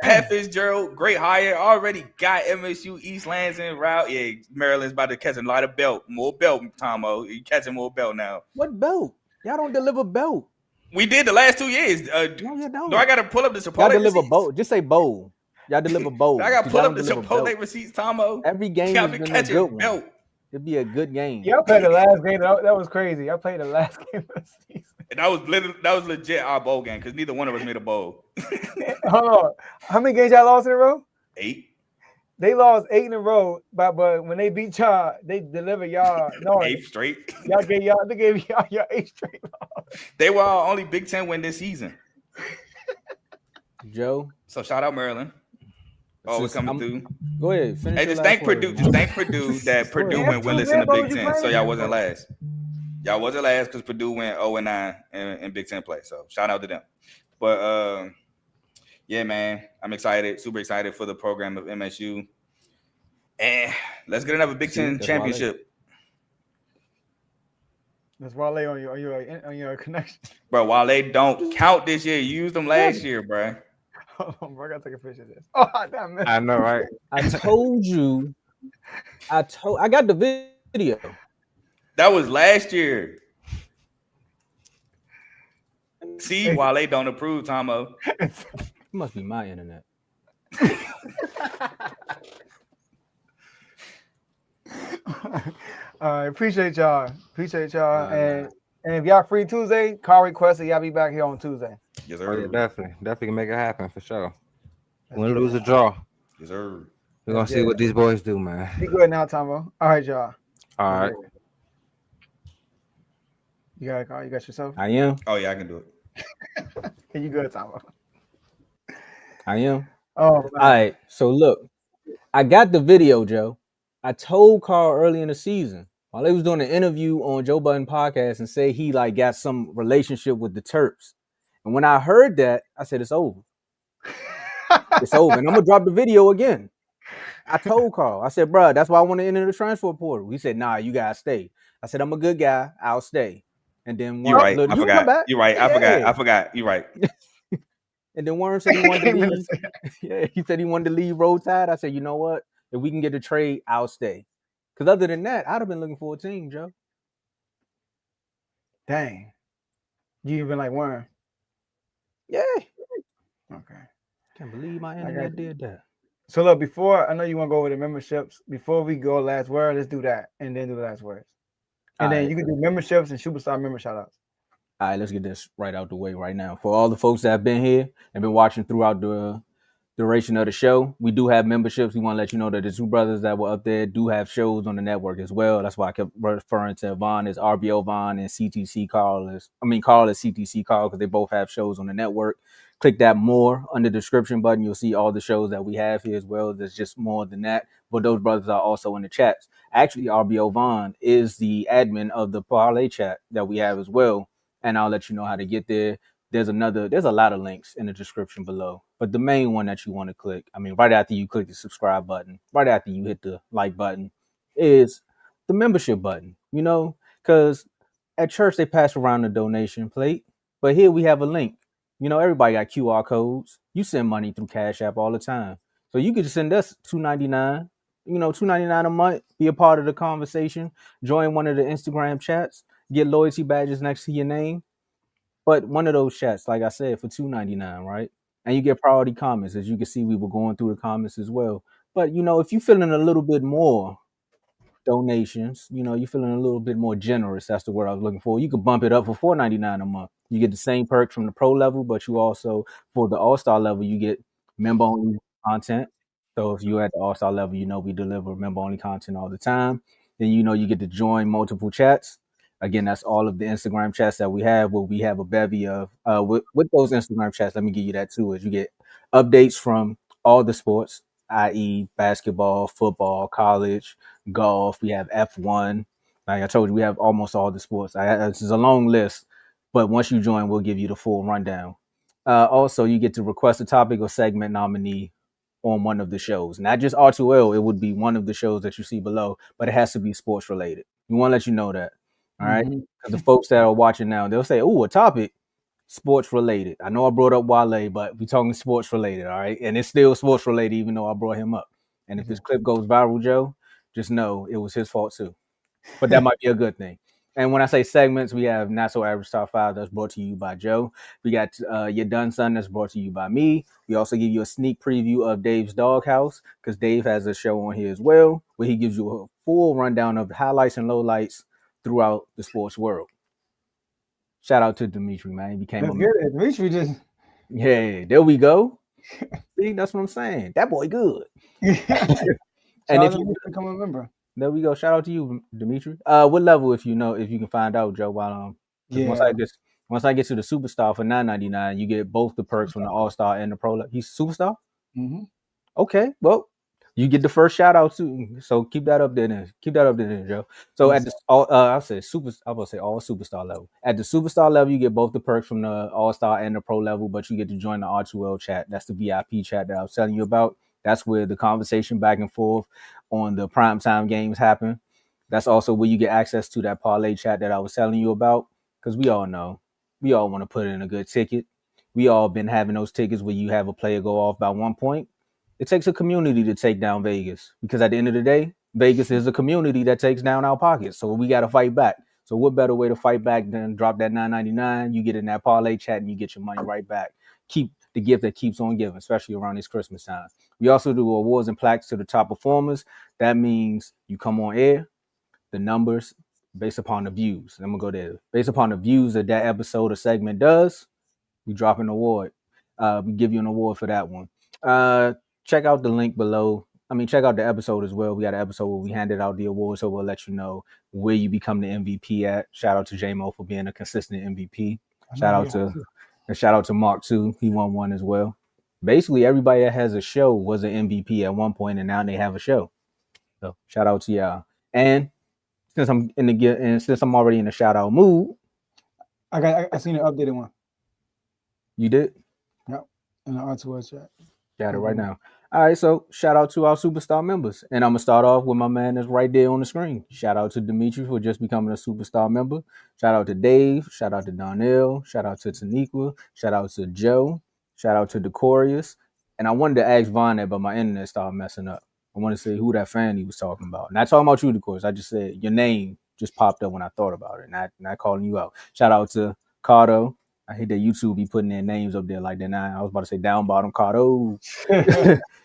Pat Fitzgerald, great hire. Already got MSU East Lansing route. Yeah, Maryland's about to catch a lot of belt. More belt, Tomo. You catching more belt now. What belt? Y'all don't deliver belt. We did the last 2 years. No, you don't. Do I got to pull up the Chipotle Y'all deliver receipts? bowl. Just say bowl. Y'all deliver bowl. I got to pull up the deliver Chipotle belt. receipts, Tomo. Every game Y'all has been been a good catching one. belt. It'd be a good game. Yeah, I played the last game. That was crazy. I played the last game of the season. And that was legit our bowl game because neither one of us made a bowl. Hold on. How many games y'all lost in a row? 8. They lost 8 in a row, but when they beat y'all, they delivered y'all. No, 8 straight. they gave y'all your 8 straight loss. They were our only Big Ten win this season. Joe. So shout out Maryland. Always coming through. Go ahead. Hey, just thank Purdue. Just thank Purdue that Purdue went winless in the Big Ten. So y'all wasn't last. Y'all wasn't last because Purdue went 0-9 in Big Ten play. So shout out to them. But yeah, man, I'm excited, super excited for the program of MSU. And let's get another Big Ten championship. That's Wale on your connection. Bro, while they don't count this year, you used them last year, bro. Hold on, bro. I gotta take a picture of this. Oh, damn it. I know, right? I told you. I got the video. That was last year. See, while they don't approve, Tomo. It must be my internet. All right, appreciate y'all. And if y'all free Tuesday, call requested. Y'all be back here on Tuesday. Yes, Oh, sir. yeah, definitely can make it happen for sure. Win, lose, or draw. Yes, sir. We're gonna see what these boys do, man. Be good now, Tomo. All right, y'all. All right. You got a call? You got yourself? I am. Oh, yeah, I can do it. You good, Tomo? I am. Oh, All right. So look, I got the video, Joe. I told Carl early in the season while they was doing an interview on Joe Budden podcast and say he like got some relationship with the Terps. And when I heard that, I said it's over. It's over. And I'm gonna drop the video again. I told Carl, I said, bro, that's why I want to enter the transfer portal. He said, nah, you gotta stay. I said, I'm a good guy. I'll stay. And then You're right. look, I you forgot. come back. You're right. Yeah. I forgot. You're right. And then Warren said he wanted to leave. Yeah, he said he wanted to leave Roll Tide. I said, you know what? If we can get a trade, I'll stay. Because other than that, I'd have been looking for a team, Joe. dang. You even like Warren? Yeah. Okay. Can't believe my internet did that. So look, before I know you want to go over the memberships. Before we go last word, let's do that and then do the last words. And All then right. you can do memberships and superstar member shout outs. All right, let's get this right out the way right now. For all the folks that have been here and been watching throughout the duration of the show. We do have memberships. We want to let you know that the two brothers that were up there do have shows on the network as well. That's why I kept referring to Vaughn as RBO Vaughn and CTC Carl is CTC Carl because they both have shows on the network. Click that more under the description button. You'll see all the shows that we have here as well. There's just more than that. But those brothers are also in the chats. Actually, RBO Vaughn is the admin of the parlay chat that we have as well. And I'll let you know how to get there. There's a lot of links in the description below, but the main one that you want to click, right after you click the subscribe button, right after you hit the like button, is the membership button, because at church they pass around the donation plate, but here we have a link. Everybody got QR codes. You send money through Cash App all the time. So you could just send us $2.99, $2.99 a month, be a part of the conversation, join one of the Instagram chats, get loyalty badges next to your name. But one of those chats, like I said, for $2.99, right? And you get priority comments. As you can see, we were going through the comments as well. But, if you're feeling a little bit more donations, you're feeling a little bit more generous, that's the word I was looking for, you could bump it up for $4.99 a month. You get the same perks from the pro level, but you also, for the all-star level, you get member-only content. So if you're at the all-star level, we deliver member-only content all the time. Then, you get to join multiple chats. Again, that's all of the Instagram chats that we have, where we have a bevy of, with those Instagram chats, let me give you that too, is you get updates from all the sports, i.e. basketball, football, college, golf. We have F1. Like I told you, we have almost all the sports. This is a long list, but once you join, we'll give you the full rundown. Also, you get to request a topic or segment nominee on one of the shows. Not just R2L, it would be one of the shows that you see below, but it has to be sports related. We want to let you know that. All right. Because the folks that are watching now, they'll say, "Oh, a topic, sports related." I know I brought up Wale, but we're talking sports related. All right. And it's still sports related, even though I brought him up. And if this clip goes viral, Joe, just know it was his fault too. But that might be a good thing. And when I say segments, we have Not So Average Top 5 that's brought to you by Joe. We got Your Done Son that's brought to you by me. We also give you a sneak preview of Dave's Doghouse because Dave has a show on here as well where he gives you a full rundown of the highlights and lowlights throughout the sports world. Shout out to Dimitri, man. He became That's good. Dimitri just... Yeah, there we go. See, that's what I'm saying. That boy good. And if you become a member. There we go. Shout out to you, Dimitri. What level, if you can find out, Joe? While once I get to the superstar for $9.99, you get both the perks from the all-star and the pro. He's superstar. Mm-hmm. Okay, well, you get the first shout out too. So keep that up there, then. Joe. So at the all superstar level. At the superstar level, you get both the perks from the all-star and the pro level, but you get to join the R2L chat. That's the VIP chat that I was telling you about. That's where the conversation back and forth on the primetime games happen. That's also where you get access to that parlay chat that I was telling you about. Because we all know, we all want to put in a good ticket. We all been having those tickets where you have a player go off by 1 point. It takes a community to take down Vegas. Because at the end of the day, Vegas is a community that takes down our pockets. So we got to fight back. So what better way to fight back than drop that $9.99? You get in that parlay chat and you get your money right back. Keep the gift that keeps on giving, especially around this Christmas time. We also do awards and plaques to the top performers. That means you come on air, the numbers based upon the views. I'm going to go there. Based upon the views that episode or segment does, we drop an award. We give you an award for that one. Check out the link below. Check out the episode as well. We got an episode where we handed out the award, so we'll let you know where you become the MVP at. Shout out to J-Mo for being a consistent MVP. Shout out to Mark too. He won one as well. Basically, everybody that has a show was an MVP at one point, and now they have a show. So shout out to y'all. And since I'm already in the shout out mood, I seen an updated one. You did? Yep. In the R2L chat. Got it right now. All right, so shout out to our superstar members. And I'm going to start off with my man that's right there on the screen. Shout out to Dimitri for just becoming a superstar member. Shout out to Dave. Shout out to Donnell. Shout out to Taniqua. Shout out to Joe. Shout out to Decorius. And I wanted to ask Von that, but my internet started messing up. I want to say who that fan he was talking about. Not talking about you, Decorius. I just said your name just popped up when I thought about it. Not calling you out. Shout out to Cardo. I hate that YouTube be putting their names up there like that. Now I was about to say down bottom Cardo.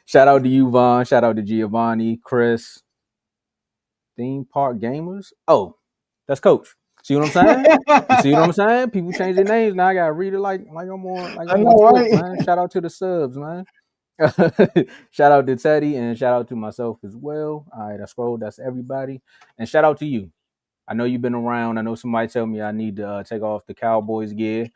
Shout out to you, Vaughn. Shout out to Giovanni, Chris. Theme Park Gamers. Oh, that's Coach. See what I'm saying? People change their names now. I gotta read it like I'm on. Like I'm on Twitch, man. Shout out to the subs, man. Shout out to Teddy and shout out to myself as well. All right, I scrolled. That's everybody. And shout out to you. I know you've been around. I know somebody told me I need to take off the Cowboys gear.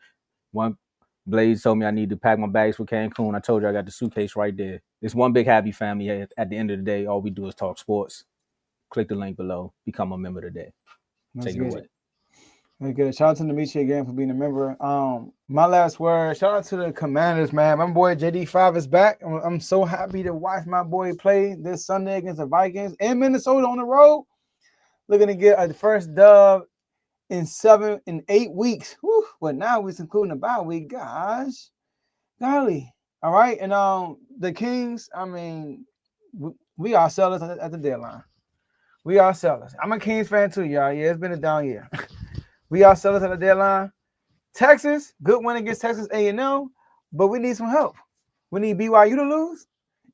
One Blaze told me I need to pack my bags for Cancun. I told you I got the suitcase right there. It's one big happy family. At the end of the day, all we do is talk sports. Click the link below. Become a member today. Take it away. Very good. Shout out to Demetri again for being a member. My last word, shout out to the Commanders, man. My boy JD5 is back. I'm so happy to watch my boy play this Sunday against the Vikings in Minnesota on the road. Looking to get the first dub in 8 weeks. Whew. But now we're including a bye week. Gosh. Golly. All right. And the Kings, I mean, we are sellers at the deadline. We are sellers. I'm a Kings fan too, y'all. Yeah, it's been a down year. We are sellers at the deadline. Texas, good win against Texas A&M, but we need some help. We need BYU to lose,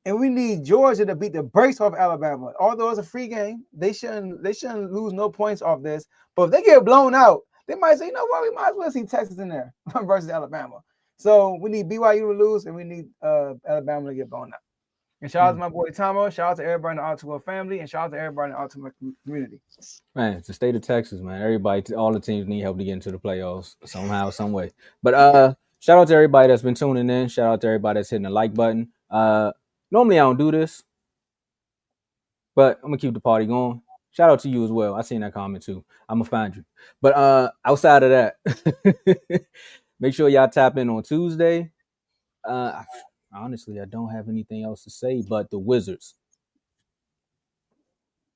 and we need Georgia to beat the brakes off Alabama. Although it's a free game, they shouldn't lose no points off this. But if they get blown out, they might say, you know what, we might as well see Texas in there versus Alabama. So we need BYU to lose, and we need Alabama to get blown out. And shout out to my boy Tomo. Shout out to everybody in the R2L family, and shout out to everybody in the Ultimate community. Man, it's the state of Texas, man. Everybody, all the teams need help to get into the playoffs somehow, some way. But shout out to everybody that's been tuning in. Shout out to everybody that's hitting the like button. Normally I don't do this, but I'm gonna keep the party going. Shout out to you as well. I seen that comment too. I'm gonna find you. But outside of that, make sure y'all tap in on Tuesday. Honestly, I don't have anything else to say, but the Wizards.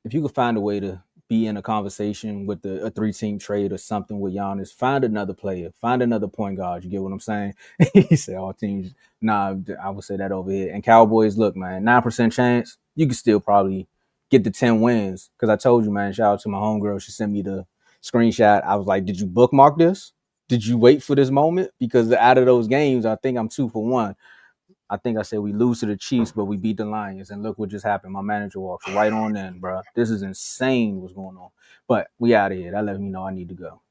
If you could find a way to be in a conversation with a 3-team trade or something with Giannis, find another player, find another point guard. You get what I'm saying? He said all teams. Nah, I would say that over here. And Cowboys, look, man, 9% chance. You could still probably get the 10 wins. Because I told you, man, shout out to my homegirl. She sent me the screenshot. I was like, did you bookmark this? Did you wait for this moment? Because out of those games, I think I'm 2 for 1. I think I said we lose to the Chiefs, but we beat the Lions. And look what just happened. My manager walks right on in, bro. This is insane what's going on. But we out of here. That let me know I need to go.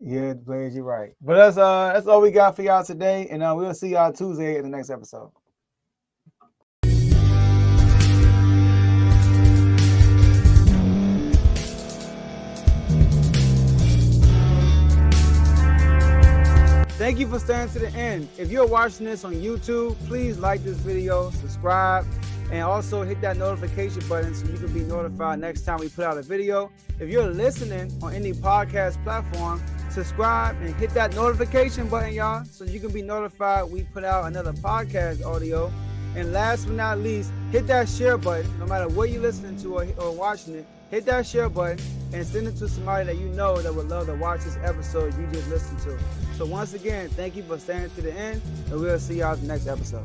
Yeah, Blaze, you're right. But that's all we got for y'all today. And we'll see y'all Tuesday in the next episode. Thank you for staying to the end. If you're watching this on YouTube, please like this video, subscribe, and also hit that notification button so you can be notified next time we put out a video. If you're listening on any podcast platform, subscribe and hit that notification button, y'all, so you can be notified we put out another podcast audio. And last but not least, hit that share button. No matter what you're listening to or watching it, hit that share button and send it to somebody that you know that would love to watch this episode you just listened to. So once again, thank you for staying to the end, and we'll see y'all in the next episode.